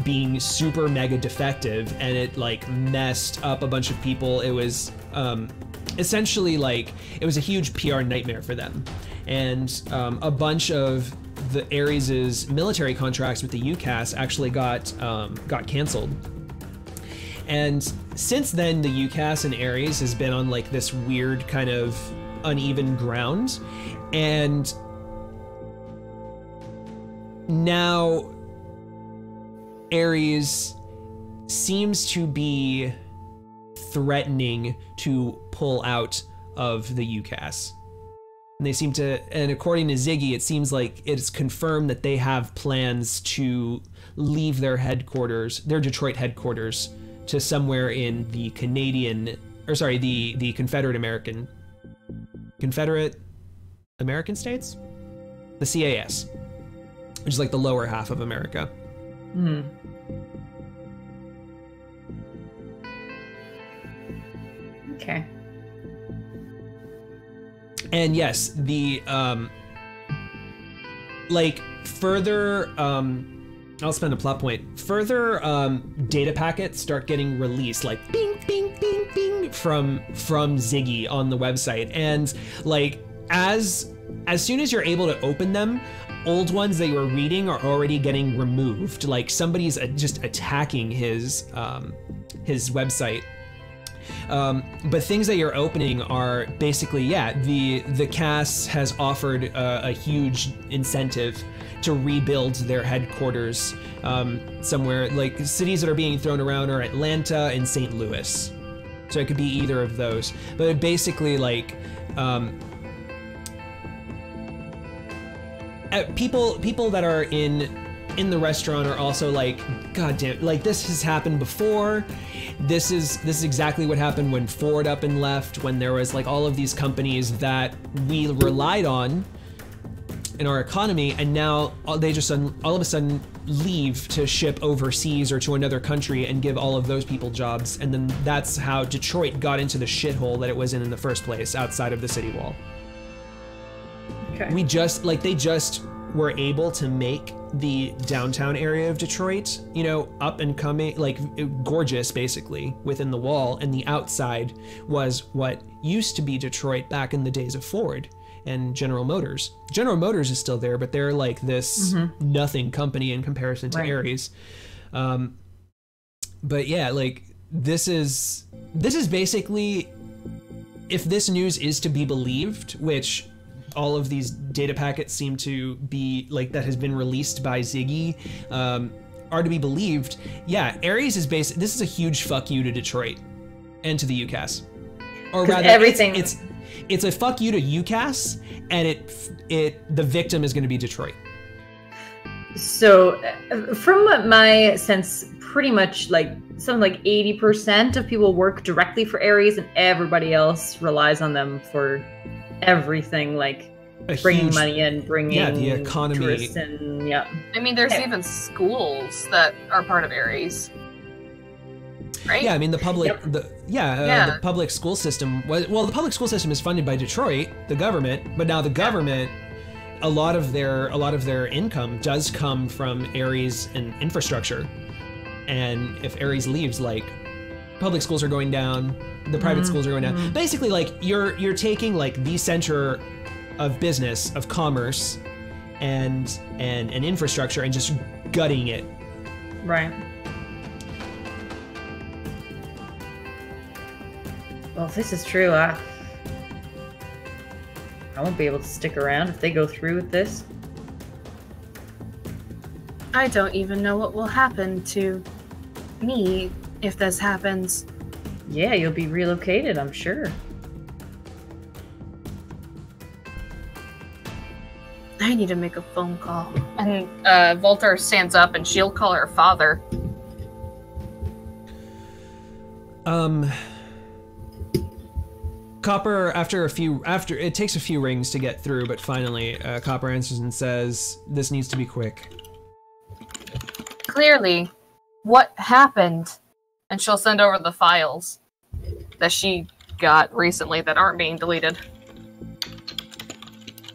[SPEAKER 2] being super mega defective, and it like messed up a bunch of people. It was essentially like it was a huge PR nightmare for them, and a bunch of the Ares's military contracts with the UCAS actually got canceled. And since then, the UCAS and Ares has been on like this weird kind of uneven ground, and now Ares seems to be threatening to pull out of the UCAS. And they seem to, and according to Ziggy, it seems like it's confirmed that they have plans to leave their headquarters, their Detroit headquarters, to somewhere in the the Confederate American states? The CAS, which is like the lower half of America.
[SPEAKER 3] Hmm. Okay.
[SPEAKER 2] And yes, the like further I'll spend a plot point. Further data packets start getting released, like bing bing bing bing from Ziggy on the website, and like as soon as you're able to open them, old ones that you were reading are already getting removed. Like somebody's just attacking his website. But things that you're opening are basically, the CAS has offered a huge incentive to rebuild their headquarters somewhere. Like cities that are being thrown around are Atlanta and St. Louis. So it could be either of those. But it basically like people that are in the restaurant are also like, God damn, like this has happened before. This is exactly what happened when Ford up and left, when there was like all of these companies that we relied on in our economy, and now they just all of a sudden leave to ship overseas or to another country and give all of those people jobs. And then that's how Detroit got into the shithole that it was in the first place, outside of the city wall.
[SPEAKER 3] Okay.
[SPEAKER 2] They just were able to make the downtown area of Detroit, up and coming, like gorgeous basically within the wall, and the outside was what used to be Detroit back in the days of Ford and General Motors. General Motors is still there, but they're like this nothing company in comparison to Ares. But yeah, like this is basically, if this news is to be believed, which all of these data packets seem to be like that has been released by Ziggy are to be believed. Yeah, Ares is this is a huge fuck you to Detroit and to the UCAS, or rather,
[SPEAKER 3] everything.
[SPEAKER 2] It's a fuck you to UCAS, and the victim is going to be Detroit.
[SPEAKER 3] So, from my sense, pretty much like something like 80% of people work directly for Ares, and everybody else relies on them for everything, like bringing money in, bringing
[SPEAKER 2] the economy.
[SPEAKER 3] tourists in. Yeah.
[SPEAKER 4] I mean, there's even schools that are part of Ares. Right?
[SPEAKER 2] Yeah, I mean the public,
[SPEAKER 3] Yep.
[SPEAKER 2] the public school system. Well, the public school system is funded by Detroit, the government, but now the government, a lot of their income does come from Ares and infrastructure, and if Ares leaves, like public schools are going down, the private schools are going down. Basically, like you're taking like the center of business, of commerce, and infrastructure, and just gutting it.
[SPEAKER 3] Right. Well, if this is true, I won't be able to stick around if they go through with this.
[SPEAKER 5] I don't even know what will happen to me if this happens.
[SPEAKER 3] Yeah, you'll be relocated, I'm sure.
[SPEAKER 5] I need to make a phone call.
[SPEAKER 4] And Voltar stands up and she'll call her father.
[SPEAKER 2] Copper, after it takes a few rings to get through, but finally, Copper answers and says, "This needs to be quick."
[SPEAKER 4] Clearly, what happened? And she'll send over the files that she got recently that aren't being deleted.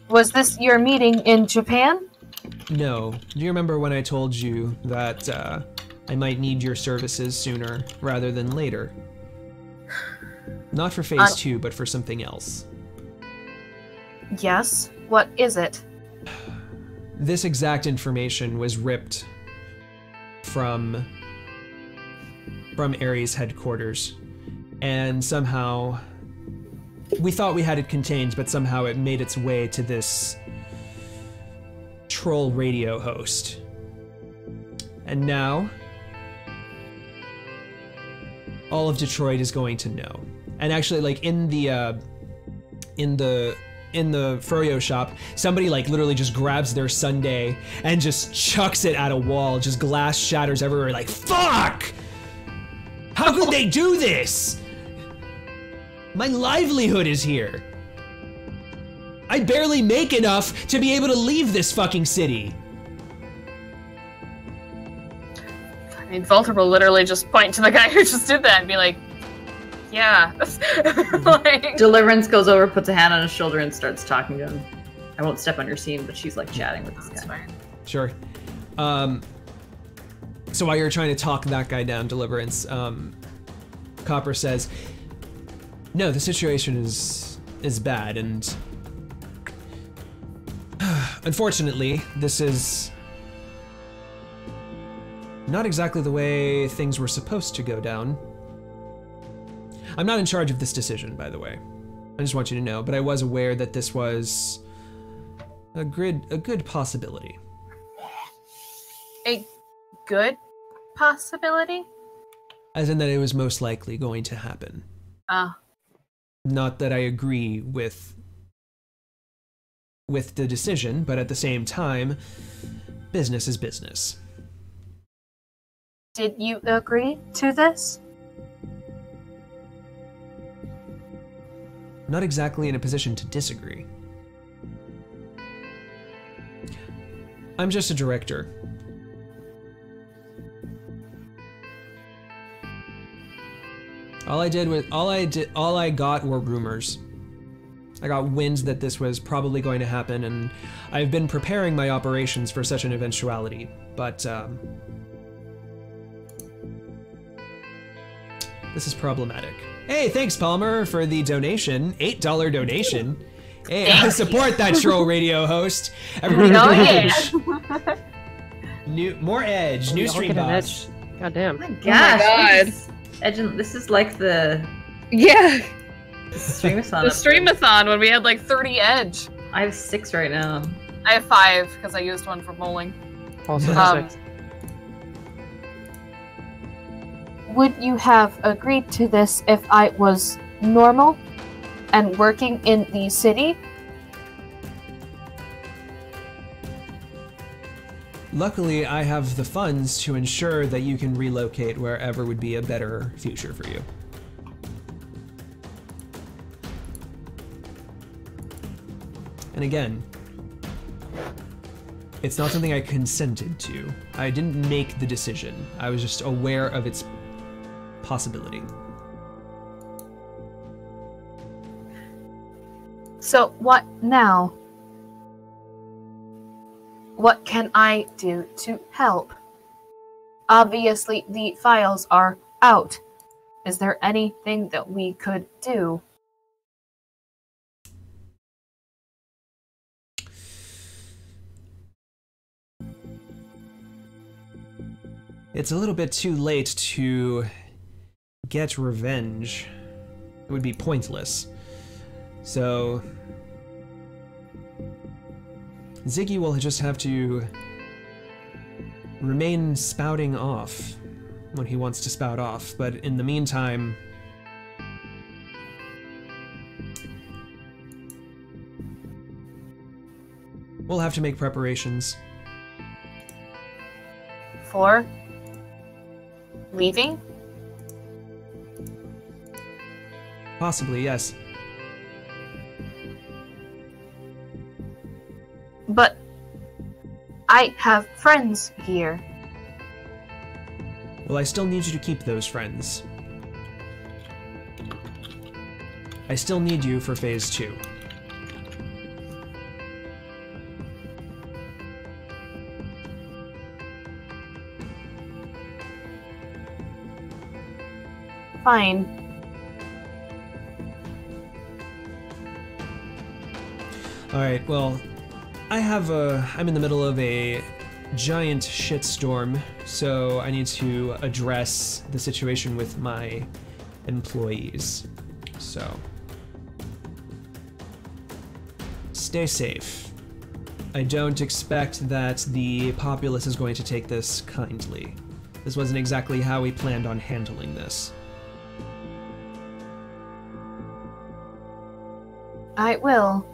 [SPEAKER 5] Was this your meeting in Japan?
[SPEAKER 2] No. Do you remember when I told you that I might need your services sooner rather than later? Not for phase 2, but for something else.
[SPEAKER 5] Yes. What is it?
[SPEAKER 2] This exact information was ripped from Ares headquarters, and somehow we thought we had it contained, but somehow it made its way to this troll radio host. And now all of Detroit is going to know. And actually, like in the Froyo shop, somebody like literally just grabs their sundae and just chucks it at a wall. Just glass shatters everywhere. Like, fuck! How could they do this? My livelihood is here. I barely make enough to be able to leave this fucking city.
[SPEAKER 4] I mean, Voltar will literally just point to the guy who just did that and be like, yeah. Like,
[SPEAKER 3] Deliverance goes over, puts a hand on his shoulder, and starts talking to him. I won't step on your scene, but she's like chatting with this
[SPEAKER 4] that's
[SPEAKER 3] guy.
[SPEAKER 4] fine.
[SPEAKER 2] Sure. So while you're trying to talk that guy down, Deliverance, Copper says, "No, the situation is bad, and unfortunately, this is not exactly the way things were supposed to go down. I'm not in charge of this decision, by the way. I just want you to know, but I was aware that this was a good possibility."
[SPEAKER 4] A good possibility?
[SPEAKER 2] As in that it was most likely going to happen. Not that I agree with the decision, but at the same time, business is business.
[SPEAKER 5] Did you agree to this?
[SPEAKER 2] Not exactly in a position to disagree. I'm just a director. All I got were rumors. I got wind that this was probably going to happen, and I've been preparing my operations for such an eventuality, but this is problematic. Hey, thanks Palmer for the donation, $8 donation. Hey, I support that troll radio host. Everybody,
[SPEAKER 4] Oh yeah.
[SPEAKER 2] more edge, new
[SPEAKER 1] Y'all
[SPEAKER 2] stream
[SPEAKER 1] get an
[SPEAKER 2] boss.
[SPEAKER 1] edge. God damn.
[SPEAKER 3] Oh my gosh.
[SPEAKER 6] God.
[SPEAKER 3] This is like the
[SPEAKER 6] Yeah.
[SPEAKER 3] streamathon.
[SPEAKER 4] The streamathon when we had like 30 edge.
[SPEAKER 3] I have 6 right now.
[SPEAKER 4] I have 5 because I used one for bowling.
[SPEAKER 1] Also
[SPEAKER 4] Um,
[SPEAKER 1] 6.
[SPEAKER 5] Would you have agreed to this if I was normal and working in the city?
[SPEAKER 2] luckily, I have the funds to ensure that you can relocate wherever would be a better future for you. And again, it's not something I consented to. I didn't make the decision. I was just aware of its possibility.
[SPEAKER 5] So what now? What can I do to help? Obviously, the files are out. Is there anything that we could do?
[SPEAKER 2] It's a little bit too late to get revenge. It would be pointless. So Ziggy will just have to remain spouting off when he wants to spout off, but in the meantime, we'll have to make preparations.
[SPEAKER 5] For leaving?
[SPEAKER 2] Possibly, yes.
[SPEAKER 5] But I have friends here.
[SPEAKER 2] Well, I still need you to keep those friends. I still need you for Phase 2.
[SPEAKER 5] Fine.
[SPEAKER 2] Alright, well, I'm in the middle of a giant shitstorm, so I need to address the situation with my employees. So, stay safe. I don't expect that the populace is going to take this kindly. This wasn't exactly how we planned on handling this.
[SPEAKER 5] I will.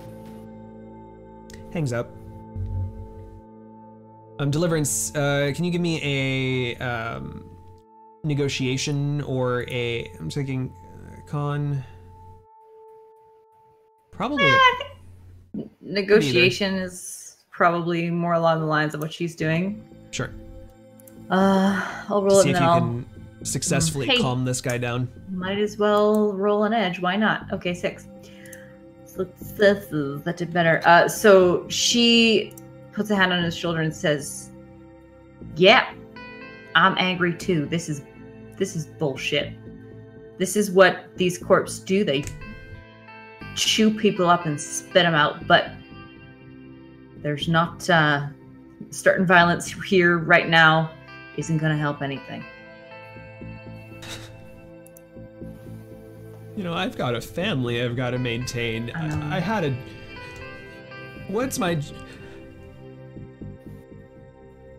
[SPEAKER 2] Hangs up. Deliverance, can you give me a negotiation or a, I'm thinking, con? Probably.
[SPEAKER 3] Negotiation is probably more along the lines of what she's doing.
[SPEAKER 2] Sure.
[SPEAKER 3] I'll roll it
[SPEAKER 2] See
[SPEAKER 3] and
[SPEAKER 2] if
[SPEAKER 3] then
[SPEAKER 2] you
[SPEAKER 3] I'll...
[SPEAKER 2] can successfully
[SPEAKER 3] Hey.
[SPEAKER 2] calm this guy down.
[SPEAKER 3] Might as well roll an edge. Why not? Okay, 6. So that did better. So she puts a hand on his shoulder and says, "Yeah, I'm angry too. This is bullshit. This is what these corps do. They chew people up and spit them out. But there's not starting violence here right now isn't going to help anything."
[SPEAKER 2] You know, I've got a family I've got to maintain. I had a... What's my...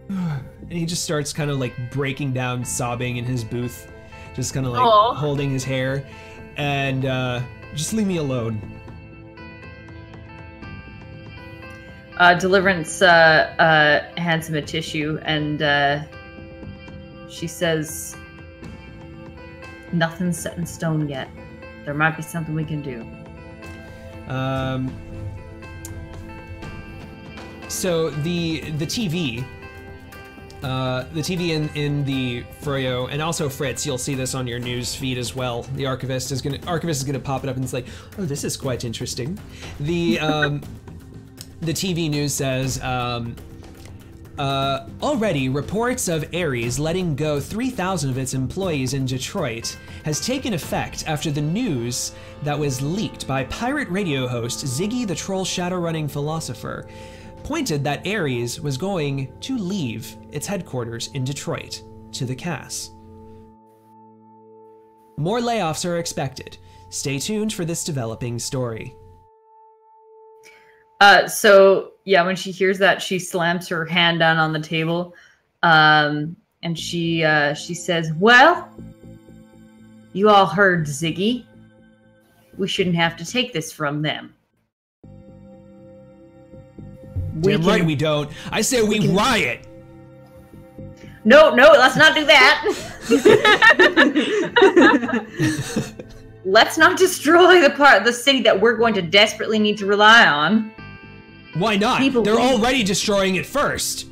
[SPEAKER 2] And he just starts kind of like breaking down, sobbing in his booth. Just kind of like
[SPEAKER 4] Aw.
[SPEAKER 2] holding his hair. And just leave me alone.
[SPEAKER 3] Deliverance hands him a tissue and she says, "Nothing's set in stone yet. There might be something we can do."
[SPEAKER 2] So the TV in the Froyo, and also Fritz, you'll see this on your news feed as well. The Archivist is gonna pop it up and it's like, oh, this is quite interesting. The the TV news says, already reports of Ares letting go 3,000 of its employees in Detroit has taken effect after the news that was leaked by pirate radio host Ziggy the Troll Shadowrunning Philosopher pointed that Ares was going to leave its headquarters in Detroit to the Cass. More layoffs are expected. Stay tuned for this developing story.
[SPEAKER 3] So yeah, when she hears that, she slams her hand down on the table, and she says, "Well, you all heard Ziggy. We shouldn't have to take this from them.
[SPEAKER 2] Damn right we don't. I say we riot."
[SPEAKER 3] No, let's not do that. Let's not destroy the city that we're going to desperately need to rely on.
[SPEAKER 2] Why not? They're already destroying it first.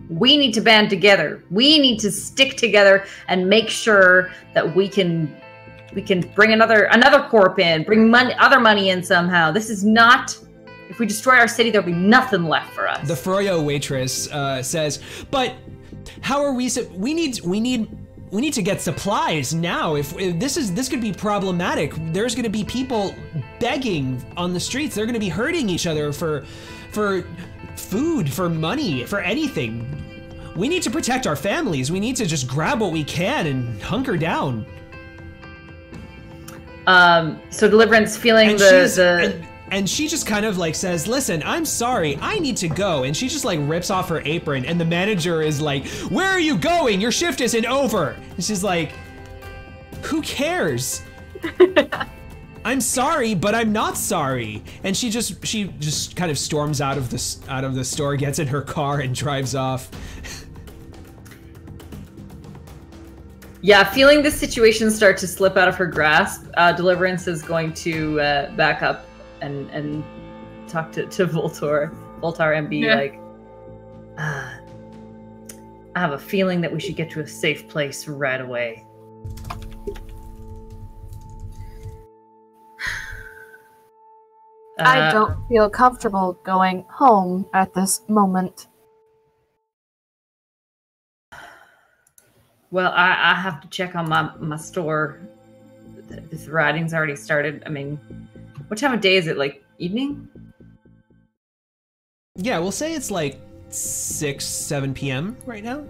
[SPEAKER 3] We need to band together. We need to stick together and make sure that we can bring another corp in, bring other money in somehow. This is not. If we destroy our city, there'll be nothing left for us.
[SPEAKER 2] The Froyo waitress says, "But how are we? We need to get supplies now. If this could be problematic. There's going to be people begging on the streets. They're going to be hurting each other for food, for money, for anything. We need to protect our families. We need to just grab what we can and hunker down."
[SPEAKER 3] So Deliverance feeling
[SPEAKER 2] and she just kind of like says, "Listen, I'm sorry, I need to go." And she just like rips off her apron, and the manager is like, "Where are you going? Your shift isn't over." And she's like, "Who cares? I'm sorry, but I'm not sorry." And she just kind of storms out of the store, gets in her car, and drives off.
[SPEAKER 3] Yeah, feeling this situation start to slip out of her grasp, Deliverance is going to back up and talk to Voltar and be like, I have a feeling that we should get to a safe place right away.
[SPEAKER 5] I don't feel comfortable going home at this moment.
[SPEAKER 3] Well, I have to check on my store. The writing's already started. I mean, what time of day is it? Like evening?
[SPEAKER 2] Yeah, we'll say it's like 6-7 p.m. right now.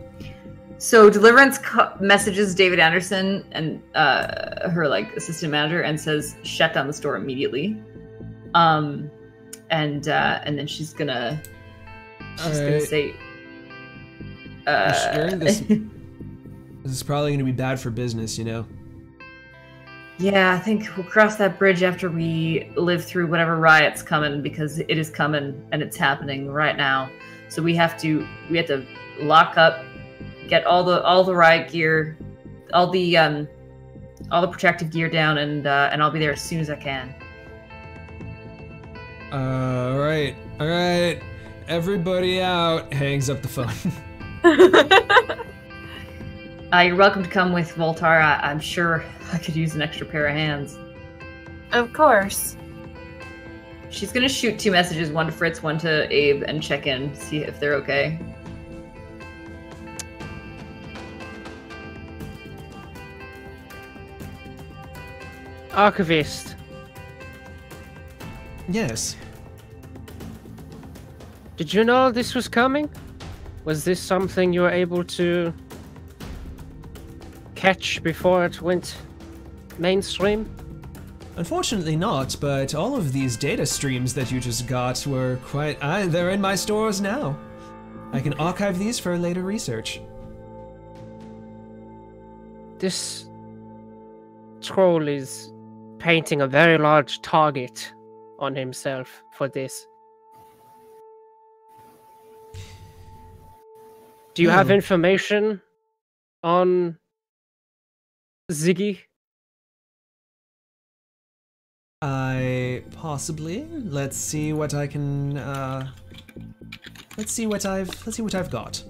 [SPEAKER 3] So Deliverance messages David Anderson and her like assistant manager and says, "Shut down the store immediately." And then she's gonna say,
[SPEAKER 2] This is probably going to be bad for business, you know?
[SPEAKER 3] Yeah, I think we'll cross that bridge after we live through whatever riot's coming, because it is coming and it's happening right now. So we have to lock up, get all the riot gear, all the protective gear down, and I'll be there as soon as I can.
[SPEAKER 2] All right. Everybody out. Hangs up the phone.
[SPEAKER 3] You're welcome to come with Voltar. I'm sure I could use an extra pair of hands.
[SPEAKER 5] Of course.
[SPEAKER 3] She's gonna shoot 2 messages, one to Fritz, one to Abe, and check in, see if they're okay.
[SPEAKER 1] Archivist.
[SPEAKER 2] Yes.
[SPEAKER 1] Did you know this was coming? Was this something you were able to catch before it went mainstream?
[SPEAKER 2] Unfortunately not, but all of these data streams that you just got were they're in my stores now. I can archive these for later research.
[SPEAKER 1] This troll is painting a very large target on himself for this. Do you have information on Ziggy?
[SPEAKER 2] Possibly. Let's see what I can. Let's see what I've got.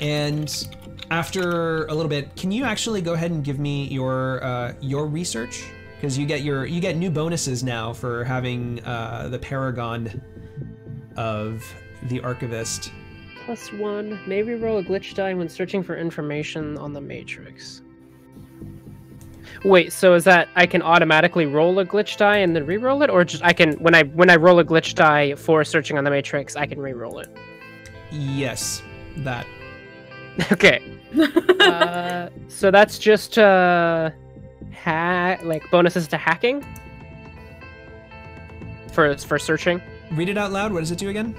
[SPEAKER 2] And after a little bit, can you actually go ahead and give me your research? Because you get new bonuses now for having the Paragon of the Archivist.
[SPEAKER 1] +1. Maybe roll a glitch die when searching for information on the Matrix. Wait, so is that I can automatically roll a glitch die and then re-roll it, or just I can when I roll a glitch die for searching on the Matrix, I can re-roll it?
[SPEAKER 2] Yes, that.
[SPEAKER 1] Okay. So that's just like bonuses to hacking for searching.
[SPEAKER 2] Read it out loud. What does it do again?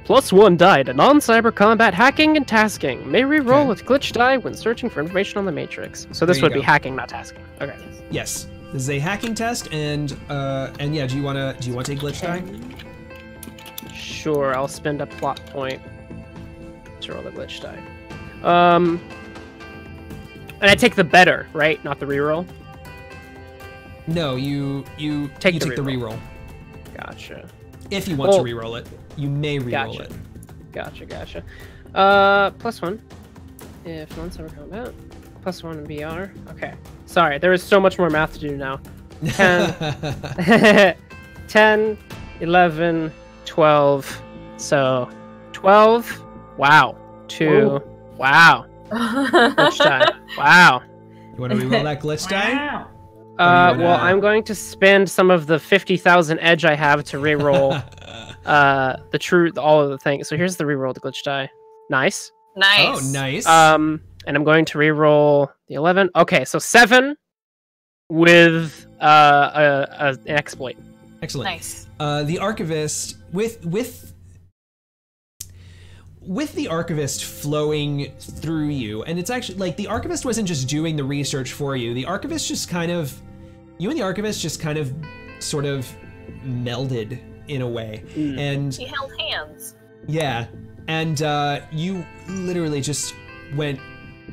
[SPEAKER 1] +1 die to non-cyber combat hacking and tasking. May re-roll with glitch die when searching for information on the Matrix. So this would be hacking, not tasking. Okay.
[SPEAKER 2] Yes, this is a hacking test, and yeah, do you want to take glitch die?
[SPEAKER 1] Sure, I'll spend a plot point. to roll the glitch die. And I take the better, right? Not the reroll.
[SPEAKER 2] No, you take the reroll.
[SPEAKER 1] Gotcha.
[SPEAKER 2] If you want to reroll it, you may reroll it.
[SPEAKER 1] Gotcha. +1 if monster combat. +1 in BR. Okay. Sorry, there is so much more math to do now. 10, 10, 11, 12. So 12. Wow. 2.
[SPEAKER 3] Ooh.
[SPEAKER 1] Wow. Glitch die. Wow.
[SPEAKER 2] You want to reroll that glitch die?
[SPEAKER 3] Wow.
[SPEAKER 1] Well, I'm going to spend some of the 50,000 edge I have to reroll all of the things. So here's the reroll the glitch die. Nice.
[SPEAKER 4] Nice.
[SPEAKER 2] Oh, nice.
[SPEAKER 1] And I'm going to reroll the 11. Okay, so 7 with an exploit.
[SPEAKER 2] Excellent.
[SPEAKER 4] Nice.
[SPEAKER 2] The archivist with the archivist flowing through you, and it's actually like the archivist wasn't just doing the research for you. The archivist just kind of, you and the archivist just kind of sort of melded in a way. And
[SPEAKER 4] He held hands.
[SPEAKER 2] yeah, and you literally just went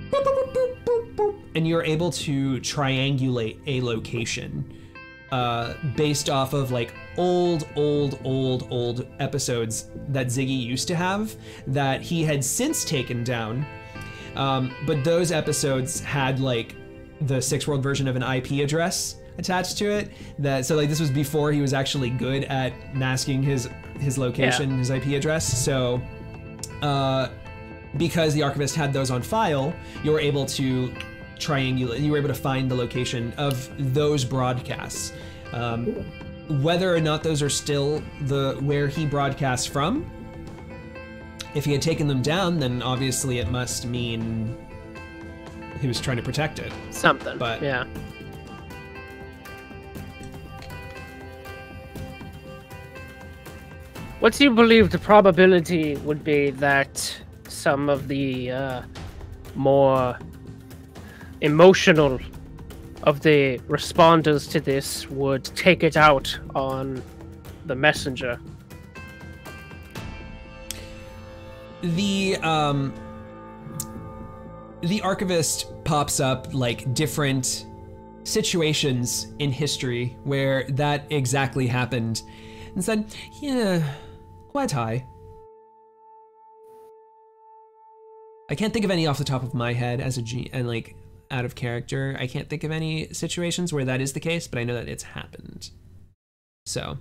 [SPEAKER 2] boop, boop, boop, boop, boop, boop, and you're able to triangulate a location based off of like old episodes that Ziggy used to have that he had since taken down. But those episodes had like the 6 world version of an IP address attached to it. So like this was before he was actually good at masking his location, his IP address. So because the archivist had those on file, you were able to triangulate. You were able to find the location of those broadcasts. Whether or not those are still where he broadcasts from, if he had taken them down, then obviously it must mean he was trying to protect it.
[SPEAKER 1] Something.
[SPEAKER 2] But
[SPEAKER 1] yeah. What do you believe the probability would be that some of the more emotional of the responders to this would take it out on the messenger?
[SPEAKER 2] The archivist pops up like different situations in history where that exactly happened and said, yeah, quite high. I can't think of any off the top of my head as and like out of character. I can't think of any situations where that is the case, but I know that it's happened. So,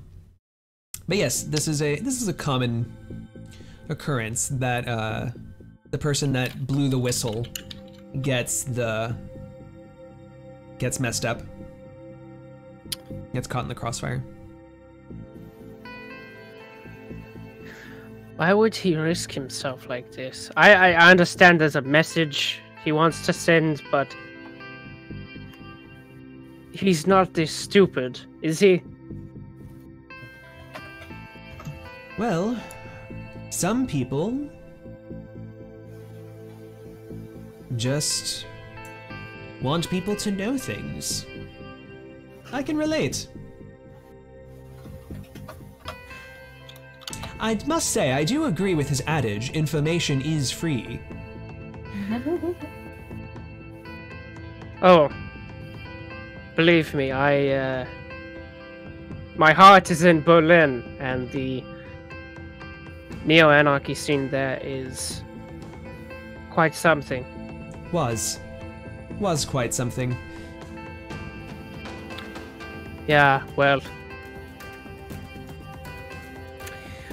[SPEAKER 2] but yes, this is a common occurrence that the person that blew the whistle gets messed up, gets caught in the crossfire.
[SPEAKER 1] Why would he risk himself like this? I understand there's a message he wants to send, but he's not this stupid, is he?
[SPEAKER 2] Well, some people just want people to know things. I can relate. I must say, I do agree with his adage, information is free.
[SPEAKER 1] Oh, believe me, my heart is in Berlin, and the neo-anarchy scene there is quite something.
[SPEAKER 2] Was quite something.
[SPEAKER 1] Yeah, well.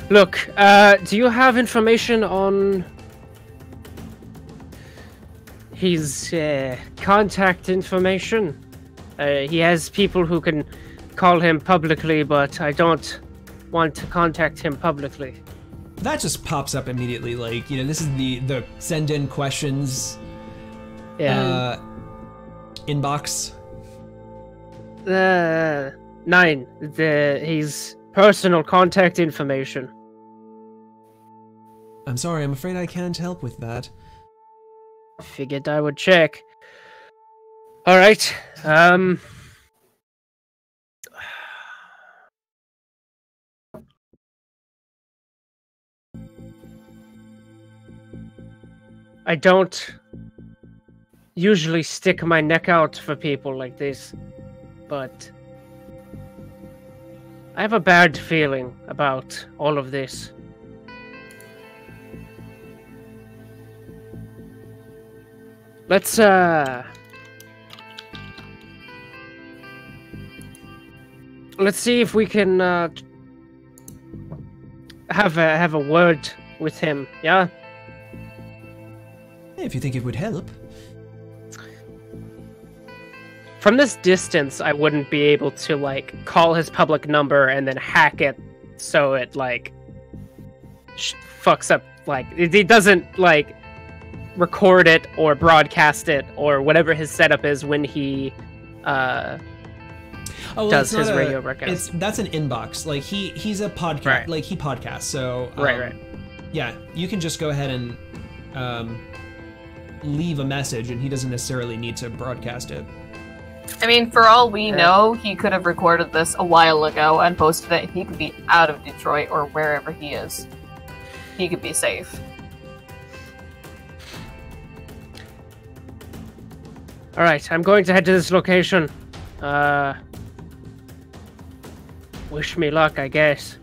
[SPEAKER 1] Look, do you have information on his contact information? He has people who can call him publicly, but I don't want to contact him publicly.
[SPEAKER 2] That just pops up immediately, like, you know, this is the send in questions inbox.
[SPEAKER 1] 9. His personal contact information.
[SPEAKER 2] I'm sorry, I'm afraid I can't help with that.
[SPEAKER 1] Figured I would check. Alright, I don't usually stick my neck out for people like this, but I have a bad feeling about all of this. Let's see if we can have a word with him. Yeah.
[SPEAKER 2] If you think it would help.
[SPEAKER 1] From this distance, I wouldn't be able to like call his public number and then hack it so it like fucks up. Like it doesn't like record it or broadcast it or whatever his setup is when he does his radio broadcast.
[SPEAKER 2] That's an inbox. Like he's a podcast.
[SPEAKER 1] Right.
[SPEAKER 2] Like he podcasts. So
[SPEAKER 1] right.
[SPEAKER 2] Yeah, you can just go ahead and leave a message, and he doesn't necessarily need to broadcast it.
[SPEAKER 4] I mean, for all we know, he could have recorded this a while ago and posted it. He could be out of Detroit or wherever he is. He could be safe.
[SPEAKER 1] Alright, I'm going to head to this location. Wish me luck, I guess.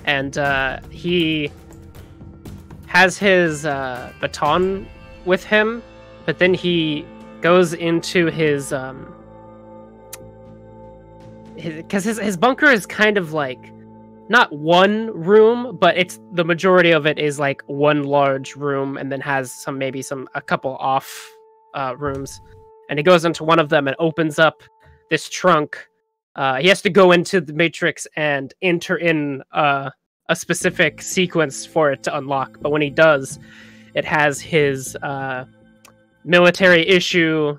[SPEAKER 1] And he has his baton with him, but then he goes into his bunker is kind of like not one room, but it's the majority of it is like one large room, and then has a couple off rooms. And he goes into one of them and opens up this trunk. He has to go into the matrix and enter in a specific sequence for it to unlock. But when he does, it has his military issue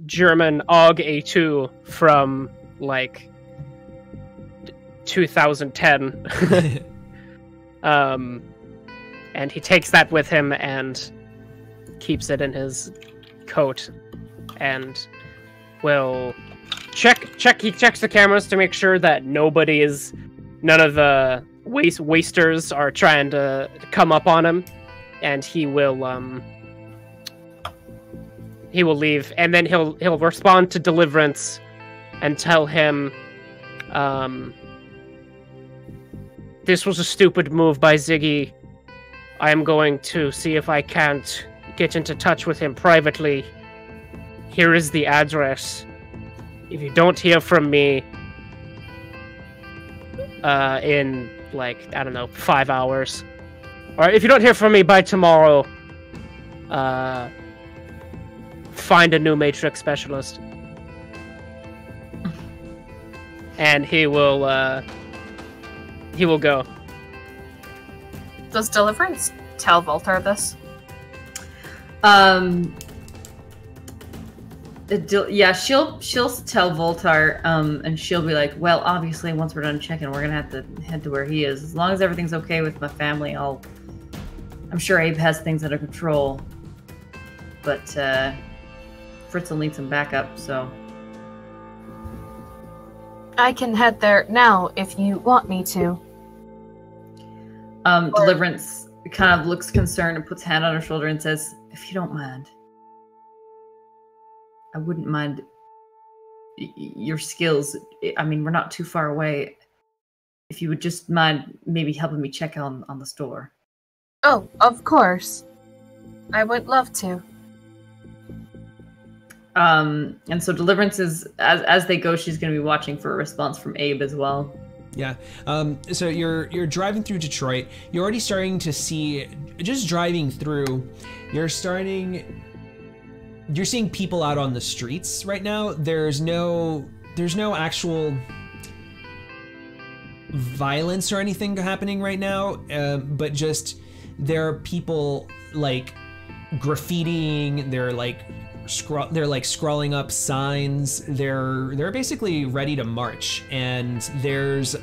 [SPEAKER 1] German AUG A2 from like 2010. And he takes that with him and keeps it in his coat, and will he checks the cameras to make sure that none of the wasters are trying to come up on him, and he will leave, and then he'll respond to Deliverance and tell him this was a stupid move by Ziggy. I am going to see if I can't get into touch with him privately. Here is the address. If you don't hear from me in, like, I don't know, 5 hours, or if you don't hear from me by tomorrow, find a new Matrix specialist. And he will go.
[SPEAKER 4] Does Deliverance tell Voltar this?
[SPEAKER 3] Yeah, she'll tell Voltar, and she'll be like, well, obviously, once we're done checking, we're gonna have to head to where he is. As long as everything's okay with my family, I'm sure Abe has things under control. But Fritz will need some backup, so
[SPEAKER 5] I can head there now if you want me to.
[SPEAKER 3] Deliverance kind of looks concerned and puts a hand on her shoulder and says, if you don't mind, I wouldn't mind your skills. I mean, we're not too far away. If you would just mind maybe helping me check on the store.
[SPEAKER 5] Oh, of course. I would love to.
[SPEAKER 3] And so Deliverance is, as they go, she's going to be watching for a response from Abe as well.
[SPEAKER 2] Yeah. So you're driving through Detroit. You're already starting to see, just driving through, you're seeing people out on the streets right now. There's no actual violence or anything happening right now, but just there are people like graffitiing. They're scrawling up signs. They're basically ready to march. And there's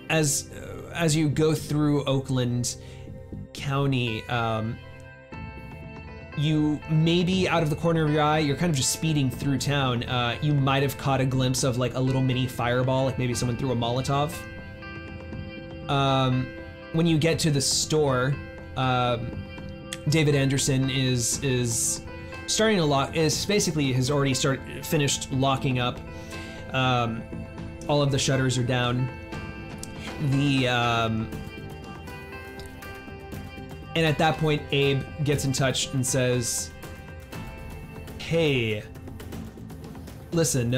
[SPEAKER 2] as you go through Oakland County, you maybe out of the corner of your eye, you're kind of just speeding through town. You might have caught a glimpse of like a little mini fireball, like maybe someone threw a Molotov. when you get to the store, David Anderson is starting to lock. Is basically has already finished locking up. All of the shutters are down. And at that point, Abe gets in touch and says, "Hey, listen,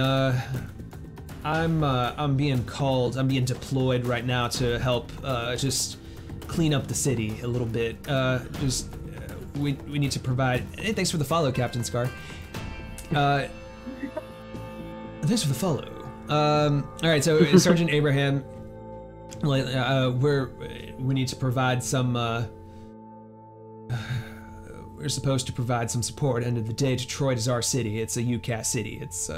[SPEAKER 2] I'm being called. I'm being deployed right now to help just clean up the city a little bit. We need to provide." Hey, thanks for the follow, Captain Scar. Thanks for the follow. All right, so Sergeant Abraham, we need to provide some. We're supposed to provide some support. End of the day, Detroit is our city. It's a UCAS city. It's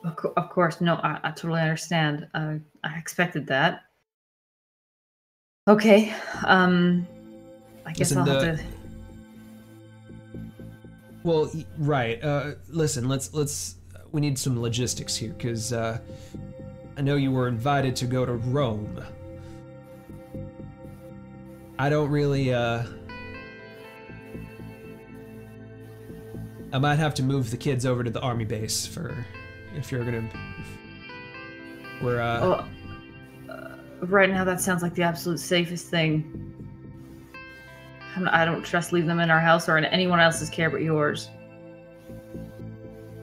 [SPEAKER 3] Of course, no, I totally understand. I expected that. Okay, I guess I'll have to.
[SPEAKER 2] Well, right. Listen, let's. We need some logistics here, because I know you were invited to go to Rome. I don't really. I might have to move the kids over to the army base if you're gonna. We're.
[SPEAKER 3] Right now, that sounds like the absolute safest thing. I don't trust leaving them in our house or in anyone else's care but yours.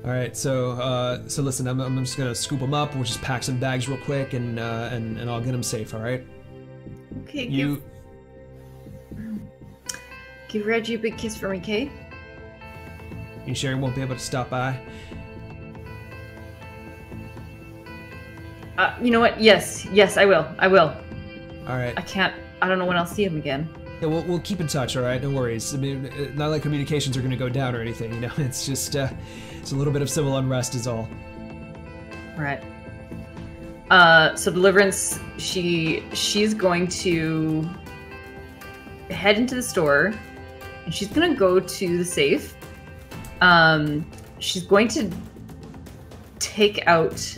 [SPEAKER 2] All right, so listen, I'm just gonna scoop them up. We'll just pack some bags real quick, and I'll get them safe. All right.
[SPEAKER 3] Okay. Give Reggie a big kiss for me, Kate.
[SPEAKER 2] You sure you won't be able to stop by?
[SPEAKER 3] You know what? Yes, I will. All
[SPEAKER 2] right.
[SPEAKER 3] I don't know when I'll see him again.
[SPEAKER 2] Yeah, we'll keep in touch, all right? No worries. I mean, not like communications are going to go down or anything, you know? It's just, it's a little bit of civil unrest is all.
[SPEAKER 3] Right. So Deliverance, she's going to head into the store, and she's going to go to the safe. She's going to take out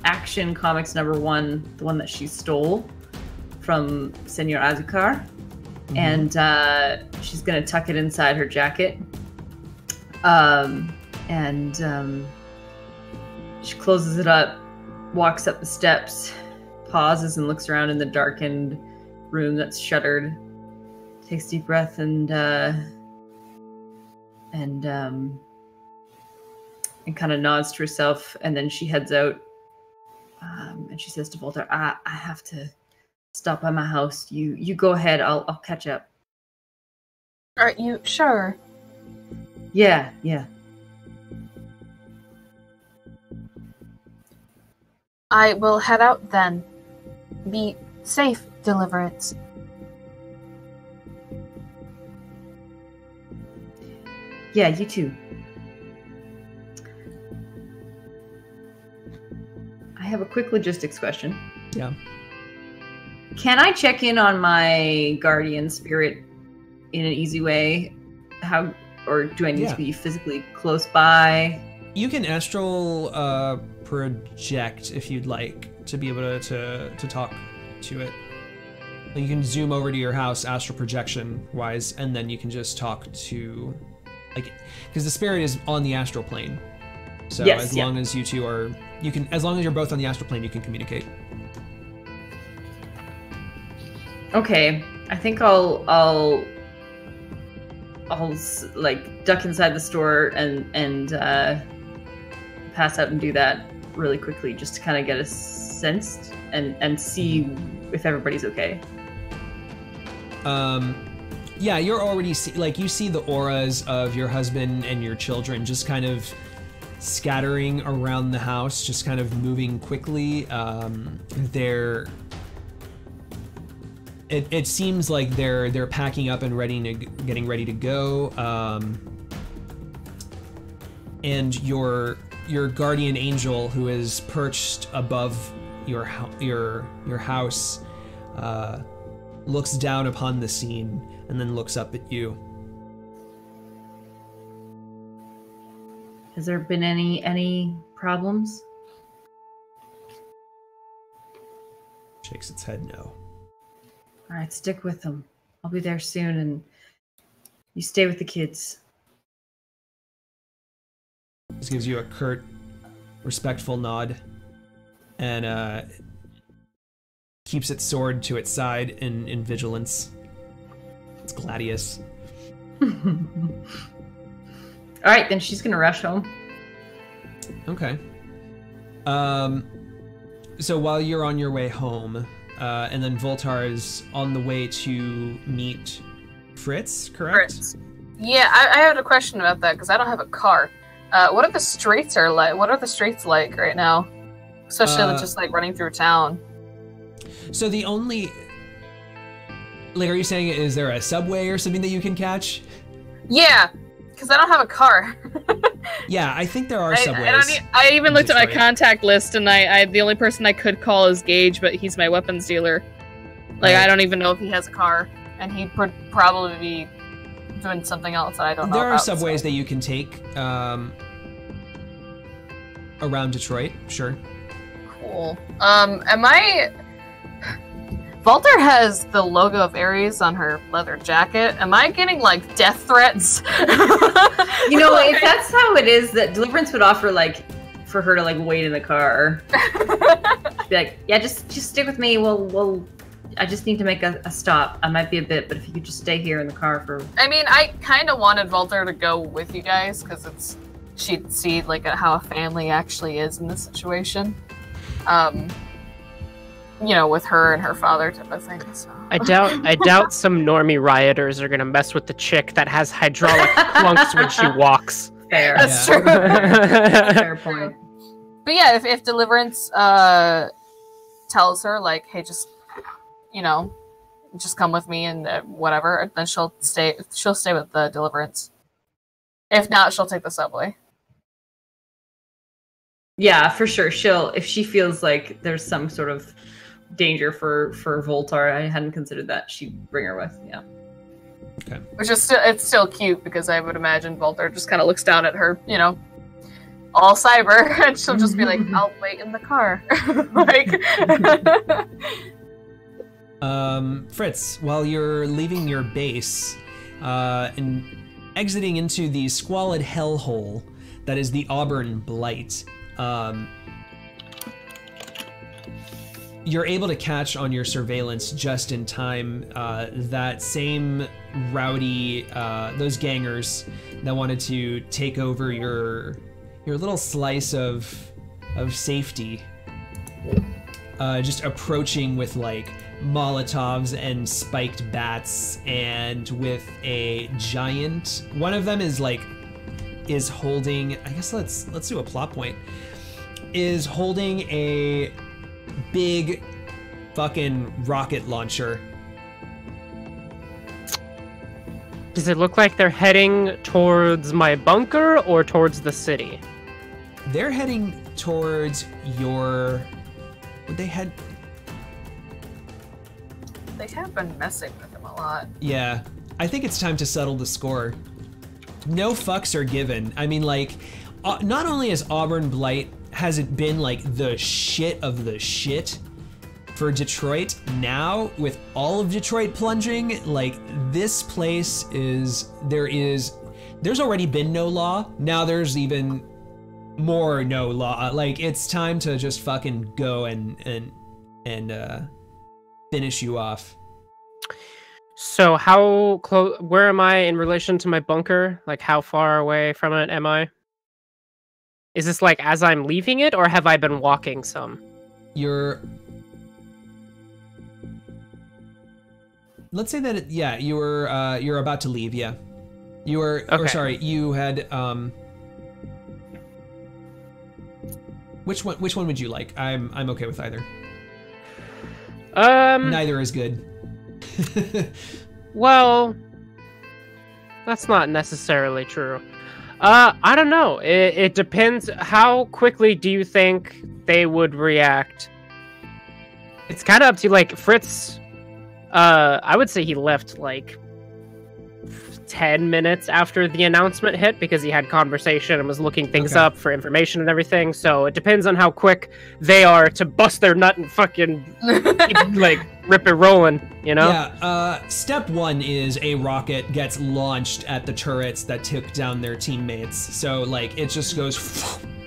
[SPEAKER 3] Action Comics #1, the one that she stole from Senor Azucar. And she's gonna tuck it inside her jacket. She closes it up, walks up the steps, pauses and looks around in the darkened room that's shuttered, takes a deep breath and kind of nods to herself, and then she heads out. And she says to Voltaire, I have to stop by my house. You go ahead. I'll catch up.
[SPEAKER 4] Are you sure?
[SPEAKER 3] Yeah.
[SPEAKER 4] I will head out then. Be safe, Deliverance.
[SPEAKER 3] Yeah, you too. I have a quick logistics question.
[SPEAKER 2] Yeah.
[SPEAKER 3] Can I check in on my guardian spirit in an easy way? Or do I need to be physically close by?
[SPEAKER 2] You can astral project if you'd like to be able to talk to it. You can zoom over to your house astral projection wise, and then you can just talk to, because the spirit is on the astral plane. So as long as you two are, as long as you're both on the astral plane, you can communicate.
[SPEAKER 3] Okay, I think I'll duck inside the store and pass out and do that really quickly, just to kind of get a sense and see if everybody's okay.
[SPEAKER 2] Yeah, you're already you see the auras of your husband and your children just kind of scattering around the house, just kind of moving quickly. It seems like they're packing up and getting ready to go. And your guardian angel, who is perched above your house, looks down upon the scene and then looks up at you.
[SPEAKER 3] Has there been any problems?
[SPEAKER 2] Shakes its head no.
[SPEAKER 3] All right, stick with them. I'll be there soon, and you stay with the kids.
[SPEAKER 2] Just gives you a curt, respectful nod, and keeps its sword to its side in vigilance. It's Gladius.
[SPEAKER 3] All right, then she's gonna rush home.
[SPEAKER 2] Okay. So while you're on your way home, and then Voltar is on the way to meet Fritz, correct?
[SPEAKER 4] Fritz. Yeah, I had a question about that because I don't have a car. What are the streets like? What are the streets like right now? Especially just like running through town.
[SPEAKER 2] So the only, like, are you saying, is there a subway or something that you can catch?
[SPEAKER 4] Yeah, because I don't have a car.
[SPEAKER 2] Yeah, I think there are subways.
[SPEAKER 6] I even looked at my
[SPEAKER 2] Detroit.
[SPEAKER 6] contact list, and I the only person I could call is Gage, but he's my weapons dealer. Like, I don't even know if he has a car, and he'd probably be doing something else that I don't know
[SPEAKER 2] There are
[SPEAKER 4] about,
[SPEAKER 2] subways
[SPEAKER 4] so.
[SPEAKER 2] that you can take around Detroit, sure.
[SPEAKER 4] Cool. Am I... Voltar has the logo of Ares on her leather jacket. Am I getting, like, death threats?
[SPEAKER 3] You know, if that's how it is, that Deliverance would offer, like, for her to, like, wait in the car. Be like, yeah, just stick with me. We'll. I just need to make a stop. I might be a bit, but if you could just stay here in the car for...
[SPEAKER 4] I mean, I kind of wanted Voltar to go with you guys, because she'd see, like, how a family actually is in this situation. You know, with her and her father type of thing, so.
[SPEAKER 1] I doubt some normie rioters are gonna mess with the chick that has hydraulic clunks when she walks.
[SPEAKER 3] Fair.
[SPEAKER 4] That's
[SPEAKER 2] Yeah.
[SPEAKER 4] true.
[SPEAKER 3] Fair point.
[SPEAKER 4] But yeah, if Deliverance tells her, like, hey, just, you know, just come with me and whatever, then she'll stay with the Deliverance. If not, she'll take the subway.
[SPEAKER 3] Yeah, for sure. If she feels like there's some sort of danger for Voltar, I hadn't considered that, she'd bring her with, yeah.
[SPEAKER 2] Okay.
[SPEAKER 4] Which is still cute, because I would imagine Voltar just kind of looks down at her, you know, all cyber, and she'll just be like, I'll wait in the car. Like...
[SPEAKER 2] Fritz, while you're leaving your base and exiting into the squalid hellhole that is the Auburn Blight, you're able to catch on your surveillance just in time that same rowdy, those gangers that wanted to take over your little slice of safety, just approaching with, like, Molotovs and spiked bats, and with a giant, one of them is holding, I guess let's do a plot point, is holding a big fucking rocket launcher.
[SPEAKER 1] Does it look like they're heading towards my bunker or towards the city?
[SPEAKER 2] They're heading towards your, would they head?
[SPEAKER 4] They have been messing with him a lot.
[SPEAKER 2] Yeah, I think it's time to settle the score. No fucks are given. I mean, like, not only is Auburn Blight, has it been like the shit of the shit for Detroit, now with all of Detroit plunging, like, this place there's already been no law, now there's even more no law. Like, it's time to just fucking go and finish you off.
[SPEAKER 1] So how close? Where am I in relation to my bunker? Like, how far away from it am I? Is this like as I'm leaving it, or have I been walking some?
[SPEAKER 2] Let's say that you're about to leave. Yeah, you were.
[SPEAKER 1] Okay.
[SPEAKER 2] Or sorry, you had. Which one would you like? I'm okay with either. Neither is good.
[SPEAKER 1] Well, that's not necessarily true. I don't know. It depends. How quickly do you think they would react? It's kind of up to, like, Fritz. I would say he left, like, 10 minutes after the announcement hit because he had conversation and was looking things up for information and everything. So it depends on how quick they are to bust their nut and fucking keep, like, rip it rolling, you know?
[SPEAKER 2] Yeah, step one is a rocket gets launched at the turrets that took down their teammates. So, like, it just goes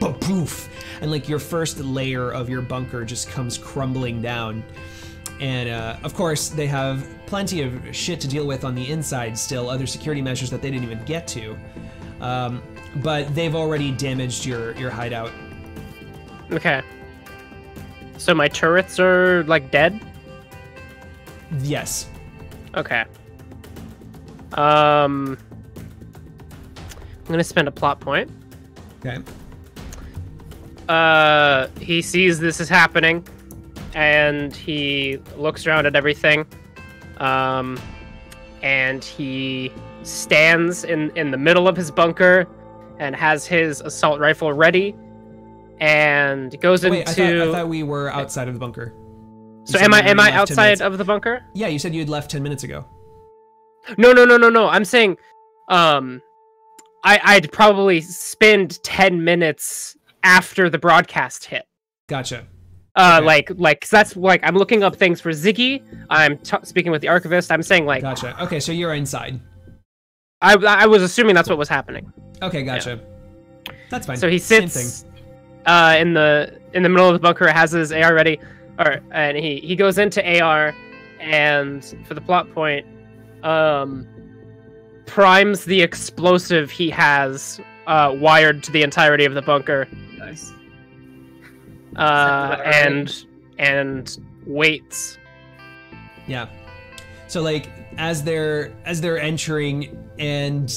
[SPEAKER 2] poof, and, like, your first layer of your bunker just comes crumbling down. And, of course, they have plenty of shit to deal with on the inside still, other security measures that they didn't even get to. But they've already damaged your hideout.
[SPEAKER 1] Okay. So my turrets are, like, dead?
[SPEAKER 2] Yes.
[SPEAKER 1] Okay. I'm gonna spend a plot point.
[SPEAKER 2] Okay.
[SPEAKER 1] He sees this is happening, and he looks around at everything, and he stands in the middle of his bunker and has his assault rifle ready, and goes
[SPEAKER 2] Wait,
[SPEAKER 1] into...
[SPEAKER 2] I thought we were outside of the bunker.
[SPEAKER 1] So am I outside of the bunker?
[SPEAKER 2] Yeah, you said you had left 10 minutes ago.
[SPEAKER 1] No. I'm saying, I'd probably spend 10 minutes after the broadcast hit.
[SPEAKER 2] Gotcha. Okay.
[SPEAKER 1] Like, 'cause that's like, I'm looking up things for Ziggy. I'm speaking with the archivist. I'm saying, like,
[SPEAKER 2] Gotcha. Okay, so you're inside.
[SPEAKER 1] I was assuming that's what was happening.
[SPEAKER 2] Okay, gotcha. Yeah. That's fine.
[SPEAKER 1] So he
[SPEAKER 2] Same
[SPEAKER 1] sits,
[SPEAKER 2] thing.
[SPEAKER 1] in the middle of the bunker, has his AR ready, and he goes into AR, and for the plot point, primes the explosive he has wired to the entirety of the bunker.
[SPEAKER 3] Nice.
[SPEAKER 1] And waits.
[SPEAKER 2] Yeah. So, like, as they're entering, and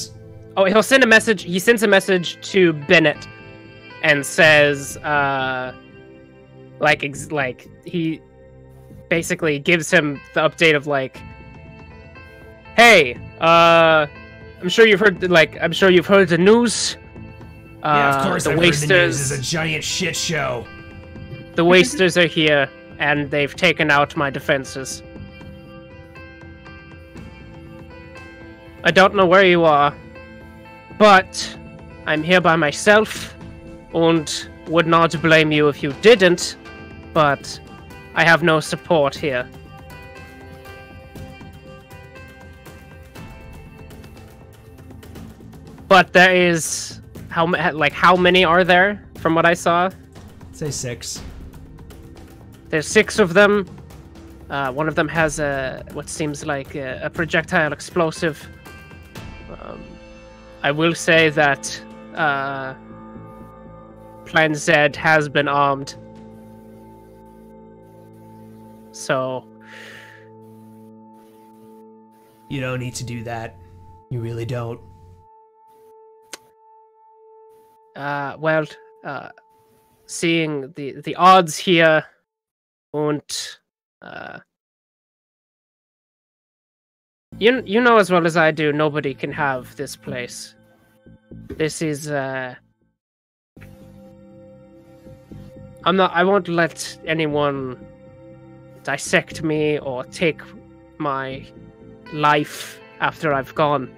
[SPEAKER 1] he'll send a message. He sends a message to Bennett and says, like he basically gives him the update of, like, hey, I'm sure you've heard the news.
[SPEAKER 2] Yeah, of course,
[SPEAKER 1] the
[SPEAKER 2] I've heard the news
[SPEAKER 1] Wasters
[SPEAKER 2] is a giant shit show.
[SPEAKER 1] The Wasters are here, and they've taken out my defenses. I don't know where you are, but I'm here by myself, and would not blame you if you didn't, but I have no support here. But there is... how many are there, from what I saw?
[SPEAKER 2] Say 6.
[SPEAKER 1] There's 6 of them. One of them has what seems like a projectile explosive. I will say that Plan Z has been armed. So...
[SPEAKER 2] You don't need to do that. You really don't.
[SPEAKER 1] Seeing the odds here, and you know as well as I do, nobody can have this place. This is I won't let anyone dissect me or take my life after I've gone.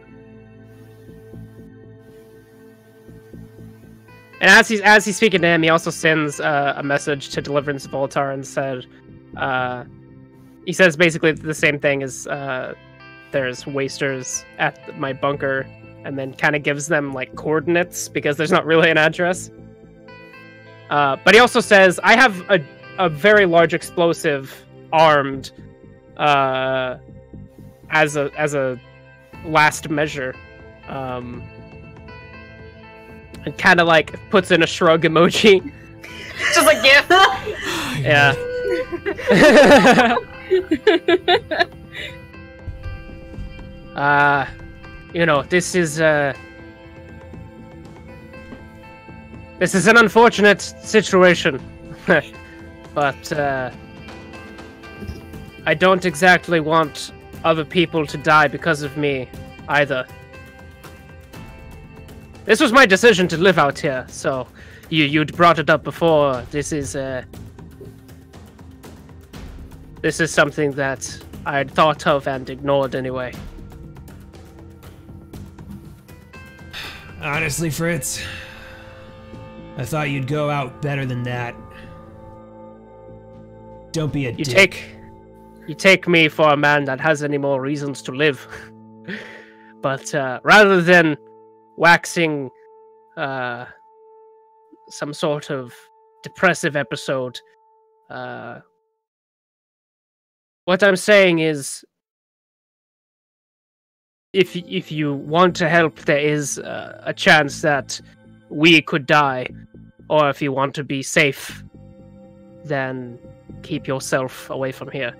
[SPEAKER 1] And as he's speaking to him, he also sends a message to Deliverance Voltar and said, he says basically the same thing as there's Wasters at my bunker, and then kind of gives them, like, coordinates because there's not really an address. But he also says, I have a very large explosive armed as a last measure. And kind of, like, puts in a shrug emoji.
[SPEAKER 4] Just like GIF.
[SPEAKER 1] Yeah. You know, this is an unfortunate situation. But I don't exactly want other people to die because of me either. This was my decision to live out here, so you'd brought it up before. This is something that I had thought of and ignored anyway.
[SPEAKER 2] Honestly, Fritz, I thought you'd go out better than that. Don't be a dick.
[SPEAKER 1] You take me for a man that has any more reasons to live. But rather than waxing some sort of depressive episode, what I'm saying is, if you want to help, there is a chance that we could die, or if you want to be safe, then keep yourself away from here.